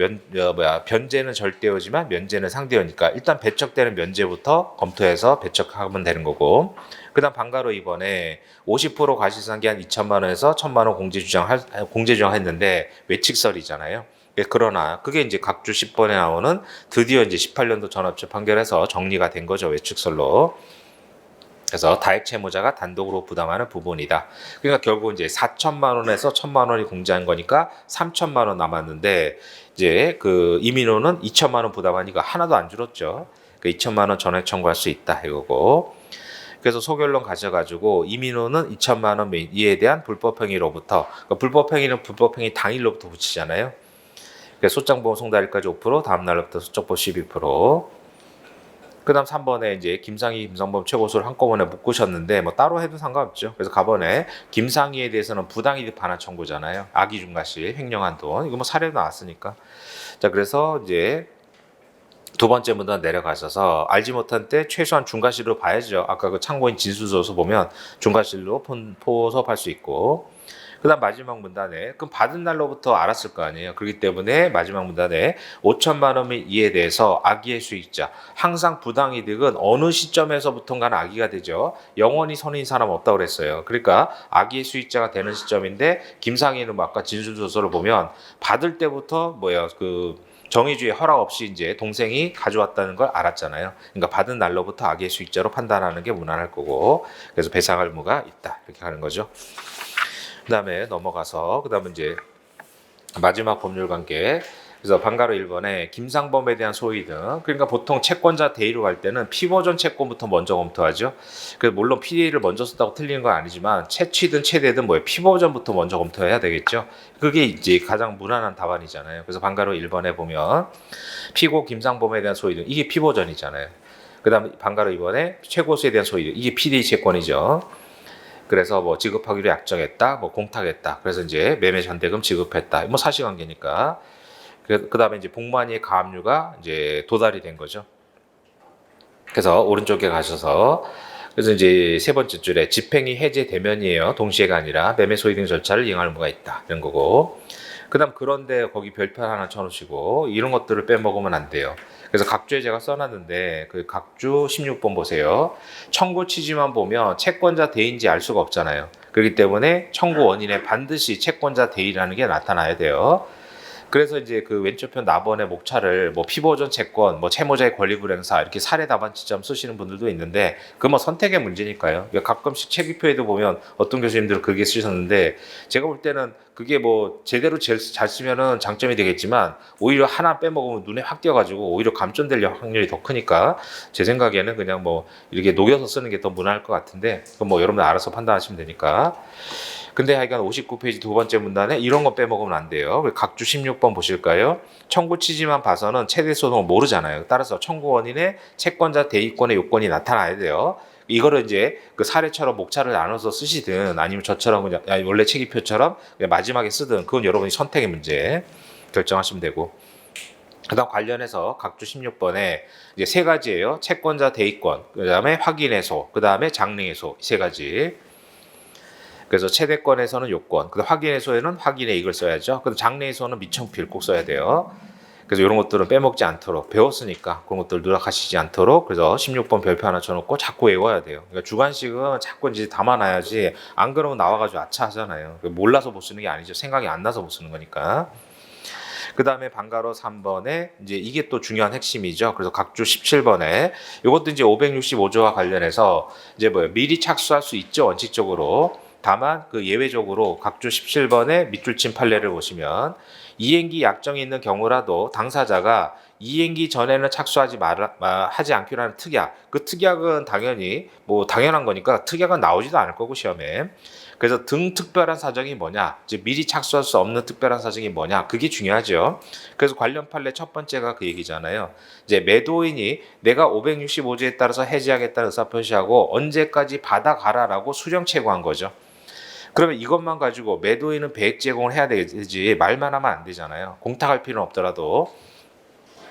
변제는 절대어지만 면제는 상대어니까 일단 배척되는 면제부터 검토해서 배척하면 되는 거고 그다음 방가로 이번에 50% 과실상계 한 2천만 원에서 1천만 원 공제 주장했는데 외칙설이잖아요. 그러나 그게 이제 각주 10번에 나오는 드디어 이제 18년도 전합체 판결에서 정리가 된 거죠. 외칙설로. 그래서 다액 채무자가 단독으로 부담하는 부분이다. 그러니까 결국 이제 4천만 원에서 1천만 원이 공제한 거니까 3천만 원 남았는데 이제 그 이민호는 2천만 원 부담하니까 하나도 안 줄었죠. 그 2천만 원 전액 청구할 수 있다 이거고. 그래서 소결론 가져가지고 이민호는 2천만 원 이에 대한 불법행위로부터 그러니까 불법행위는 불법행위 당일로부터 붙이잖아요. 그래서 소장보험 송달일까지 5% 다음 날로부터 소적보험 12%. 그다음 3번에 이제 김상희, 김성범 최고수를 한꺼번에 묶으셨는데 뭐 따로 해도 상관없죠. 그래서 가번에 김상희에 대해서는 부당이득 반환 청구잖아요. 악의 중과실, 횡령한 돈 이거 뭐 사례도 나왔으니까. 자 그래서 이제 두 번째 문단 내려가셔서 알지 못한 때 최소한 중과실로 봐야죠. 아까 그 참고인 진술서서 보면 중과실로 포섭할 수 있고. 그다음 마지막 문단에 그럼 받은 날로부터 알았을 거 아니에요. 그렇기 때문에 마지막 문단에 5천만 원 이에 대해서 악의의 수익자 항상 부당이득은 어느 시점에서부터인가는 악의가 되죠. 영원히 선인 사람 없다고 그랬어요. 그러니까 악의의 수익자가 되는 시점인데 김상희는 뭐 아까 진술서를 보면 받을 때부터 그 정의주의 허락 없이 이제 동생이 가져왔다는 걸 알았잖아요. 그러니까 받은 날로부터 악의의 수익자로 판단하는 게 무난할 거고 그래서 배상할 무가 있다 이렇게 하는 거죠. 그다음에 넘어가서 그다음에 이제 마지막 법률 관계. 그래서 방가로 1번에 김상범에 대한 소위 등 그러니까 보통 채권자 대의로 갈 때는 피보전 채권부터 먼저 검토하죠. 그래서 물론 PD를 먼저 썼다고 틀리는 건 아니지만 채취든 채대든 피보전부터 먼저 검토해야 되겠죠. 그게 이제 가장 무난한 답안이잖아요. 그래서 방가로 1번에 보면 피고 김상범에 대한 소위 등 이게 피보전이잖아요. 그다음에 방가로 2번에 최고수에 대한 소위 등 이게 PD 채권이죠. 그래서 뭐 지급하기로 약정했다, 뭐 공탁했다. 그래서 이제 매매 전대금 지급했다. 뭐 사실관계니까. 그다음에 이제 복만이의 가압류가 이제 도달이 된 거죠. 그래서 오른쪽에 가셔서 그래서 이제 세 번째 줄에 집행이 해제되면이에요. 동시에가 아니라 매매 소위 등 절차를 이행할 무가 있다. 이런 거고. 그다음 그런데 거기 별표 하나 쳐놓으시고 이런 것들을 빼먹으면 안 돼요. 그래서 각주에 제가 써놨는데 그 각주 16번 보세요. 청구 취지만 보면 채권자 대인지 알 수가 없잖아요. 그렇기 때문에 청구 원인에 반드시 채권자 대의라는 게 나타나야 돼요. 그래서 이제 그 왼쪽편 나번의 목차를 뭐 피보전 채권, 뭐 채무자의 권리 불행사 이렇게 사례 답안지점 쓰시는 분들도 있는데 그 뭐 선택의 문제니까요. 가끔씩 체기표에도 보면 어떤 교수님들은 그게 쓰셨는데 제가 볼 때는 그게 뭐 제대로 잘 쓰면은 장점이 되겠지만 오히려 하나 빼먹으면 눈에 확 띄어가지고 오히려 감점될 확률이 더 크니까 제 생각에는 그냥 뭐 이렇게 녹여서 쓰는 게 더 무난할 것 같은데 그건 뭐 여러분들 알아서 판단하시면 되니까. 근데 하여간 59페이지 두 번째 문단에 이런 거 빼먹으면 안 돼요. 각주 16번 보실까요? 청구 취지만 봐서는 최대 소송을 모르잖아요. 따라서 청구 원인에 채권자 대의권의 요건이 나타나야 돼요. 이거를 이제 그 사례처럼 목차를 나눠서 쓰시든 아니면 저처럼 그냥 원래 체기표처럼 그냥 마지막에 쓰든 그건 여러분이 선택의 문제 결정하시면 되고. 그다음 관련해서 각주 16번에 이제 세 가지예요. 채권자 대의권, 그다음에 확인해소, 그다음에 장래해소 세 가지. 그래서 최대권에서는 요건, 그 확인해소에는 확인의 이익을 써야죠. 그다음 장래해소는 미청필 꼭 써야 돼요. 그래서 이런 것들은 빼먹지 않도록 배웠으니까 그런 것들 누락하시지 않도록 그래서 16번 별표 하나 쳐놓고 자꾸 외워야 돼요. 그러니까 주관식은 자꾸 이제 담아놔야지 안 그러면 나와가지고 아차하잖아요. 몰라서 못 쓰는 게 아니죠. 생각이 안 나서 못 쓰는 거니까. 그 다음에 방가로 3번에 이제 이게 또 중요한 핵심이죠. 그래서 각주 17번에 이것도 이제 565조와 관련해서 이제 미리 착수할 수 있죠. 원칙적으로. 다만 그 예외적으로 각주 17번의 밑줄친 판례를 보시면 이행기 약정이 있는 경우라도 당사자가 이행기 전에는 착수하지 하지 않기로 하는 특약. 그 특약은 당연히 뭐 당연한 거니까 특약은 나오지도 않을 거고 시험에. 그래서 특별한 사정이 뭐냐, 즉 미리 착수할 수 없는 특별한 사정이 뭐냐, 그게 중요하죠. 그래서 관련 판례 첫 번째가 그 얘기잖아요. 이제 매도인이 내가 565조에 따라서 해지하겠다는 의사 표시하고 언제까지 받아가라라고 수령 채고한 거죠. 그러면 이것만 가지고 매도인은 배액 제공을 해야 되지 말만 하면 안 되잖아요. 공탁할 필요는 없더라도.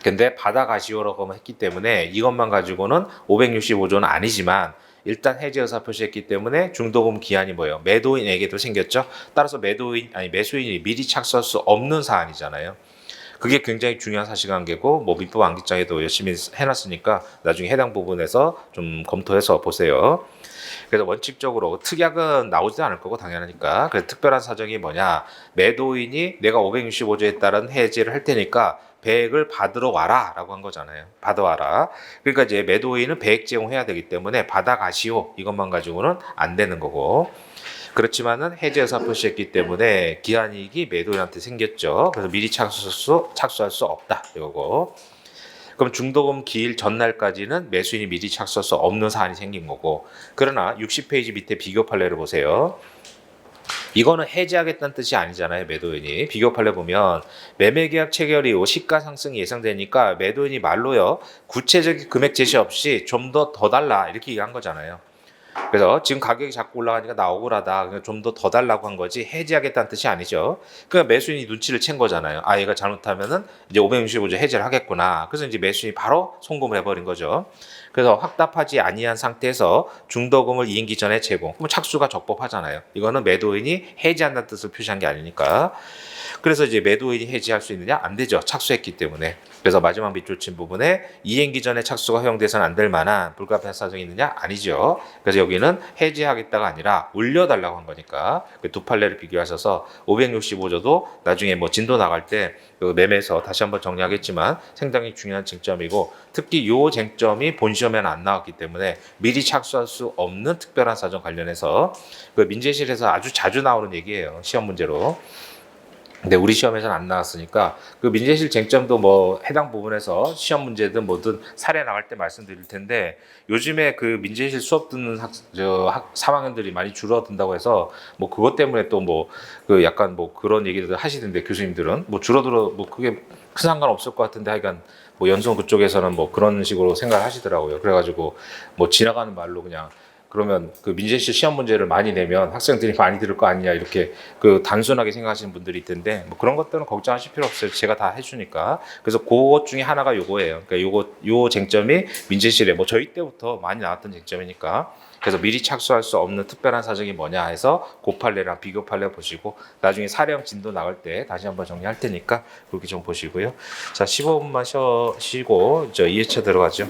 근데 받아가시오라고 했기 때문에 이것만 가지고는 565조는 아니지만 일단 해지 의사 표시했기 때문에 중도금 기한이 뭐예요? 매도인에게도 생겼죠. 따라서 매수인이 미리 착수할 수 없는 사안이잖아요. 그게 굉장히 중요한 사실관계고 뭐 민법 암기장에도 열심히 해놨으니까 나중에 해당 부분에서 좀 검토해서 보세요. 그래서 원칙적으로 특약은 나오지도 않을 거고 당연하니까. 그래서 특별한 사정이 뭐냐? 매도인이 내가 565조에 따른 해지를 할 테니까 배액을 받으러 와라라고 한 거잖아요. 받아와라. 그러니까 이제 매도인은 배액 제공해야 되기 때문에 받아가시오 이것만 가지고는 안 되는 거고. 그렇지만은 해지 의사 표시했기 때문에 기한이익이 매도인한테 생겼죠. 그래서 미리 착수할 수 없다 이거고. 그럼 중도금 기일 전날까지는 매수인이 미리 착수할 수 없는 사안이 생긴 거고. 그러나 60페이지 밑에 비교 판례를 보세요. 이거는 해지하겠다는 뜻이 아니잖아요. 매도인이. 비교 판례 보면 매매계약 체결 이후 시가 상승이 예상되니까 매도인이 말로요. 구체적인 금액 제시 없이 좀 더 달라 이렇게 얘기한 거잖아요. 그래서 지금 가격이 자꾸 올라가니까 나 억울하다. 좀 더 달라고 한 거지 해지하겠다는 뜻이 아니죠. 그러니까 매수인이 눈치를 챈 거잖아요. 아, 얘가 잘못하면은 이제 565조 해지를 하겠구나. 그래서 이제 매수인이 바로 송금을 해버린 거죠. 그래서 확답하지 아니한 상태에서 중도금을 이행기 전에 제공. 그럼 착수가 적법하잖아요. 이거는 매도인이 해지한다는 뜻을 표시한 게 아니니까. 그래서 이제 매도인이 해지할 수 있느냐? 안 되죠. 착수했기 때문에. 그래서 마지막 밑줄 친 부분에 이행기 전에 착수가 허용돼서는 안 될 만한 불가피한 사정이 있느냐? 아니죠. 그래서 여기는 해지하겠다가 아니라 올려달라고 한 거니까 그 두 판례를 비교하셔서 565조도 나중에 뭐 진도 나갈 때 그 매매에서 다시 한번 정리하겠지만 상당히 중요한 쟁점이고 특히 요 쟁점이 본 시험에는 안 나왔기 때문에 미리 착수할 수 없는 특별한 사정 관련해서 그 민재실에서 아주 자주 나오는 얘기예요. 시험 문제로. 근데 우리 시험에서는 안 나왔으니까 그 민재실 쟁점도 뭐 해당 부분에서 시험 문제든 뭐든 사례 나갈 때 말씀드릴 텐데 요즘에 그 민재실 수업 듣는 3학년들이 많이 줄어든다고 해서 뭐 그것 때문에 또 뭐 그 약간 뭐 그런 얘기들 하시던데 교수님들은 뭐 줄어들어 뭐 그게 큰 상관 없을 것 같은데 하여간 뭐 연수원 그쪽에서는 뭐 그런 식으로 생각을 하시더라고요. 그래가지고 뭐 지나가는 말로 그냥 그러면 그 민재실 시험 문제를 많이 내면 학생들이 많이 들을 거 아니냐 이렇게 그 단순하게 생각하시는 분들이 있던데 뭐 그런 것들은 걱정하실 필요 없어요. 제가 다 해주니까. 그래서 그것 중에 하나가 요거예요. 그러니까 요 쟁점이 민재실에 뭐 저희 때부터 많이 나왔던 쟁점이니까. 그래서 미리 착수할 수 없는 특별한 사정이 뭐냐 해서 그 판례랑 비교 판례 보시고 나중에 사례형 진도 나갈 때 다시 한번 정리할 테니까 그렇게 좀 보시고요. 자, 15분만 쉬고 저 2회차 들어가죠.